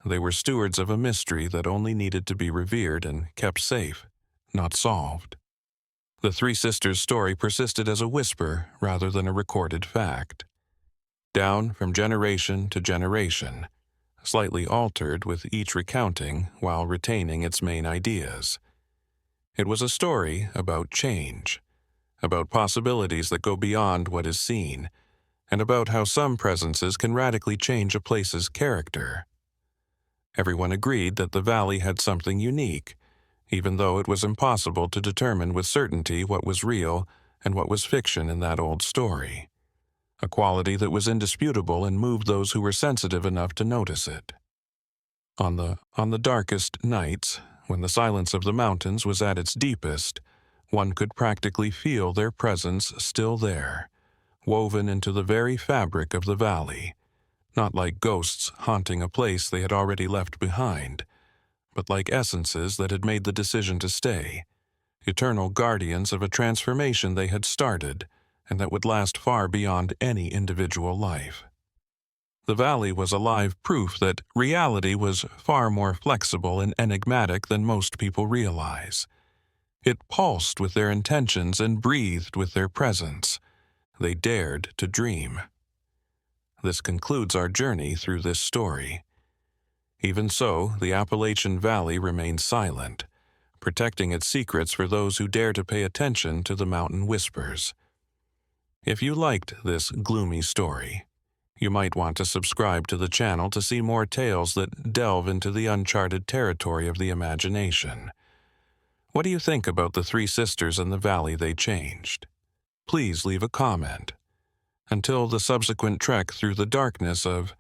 They were stewards of a mystery that only needed to be revered and kept safe, not solved. The 3 sisters' story persisted as a whisper rather than a recorded fact. Down from generation to generation, slightly altered with each recounting while retaining its main ideas. It was a story about change, about possibilities that go beyond what is seen, and about how some presences can radically change a place's character. Everyone agreed that the valley had something unique, even though it was impossible to determine with certainty what was real and what was fiction in that old story. A quality that was indisputable and moved those who were sensitive enough to notice it. On the darkest nights, when the silence of the mountains was at its deepest, one could practically feel their presence still there, woven into the very fabric of the valley, not like ghosts haunting a place they had already left behind, but like essences that had made the decision to stay, eternal guardians of a transformation they had started and that would last far beyond any individual life. The valley was alive proof that reality was far more flexible and enigmatic than most people realize. It pulsed with their intentions and breathed with their presence. They dared to dream. This concludes our journey through this story. Even so, the Appalachian Valley remains silent, protecting its secrets for those who dare to pay attention to the mountain whispers. If you liked this gloomy story, You might want to subscribe to the channel to see more tales that delve into the uncharted territory of the imagination. What do you think about the three sisters and the valley they changed? Please leave a comment. Until the subsequent trek through the darkness of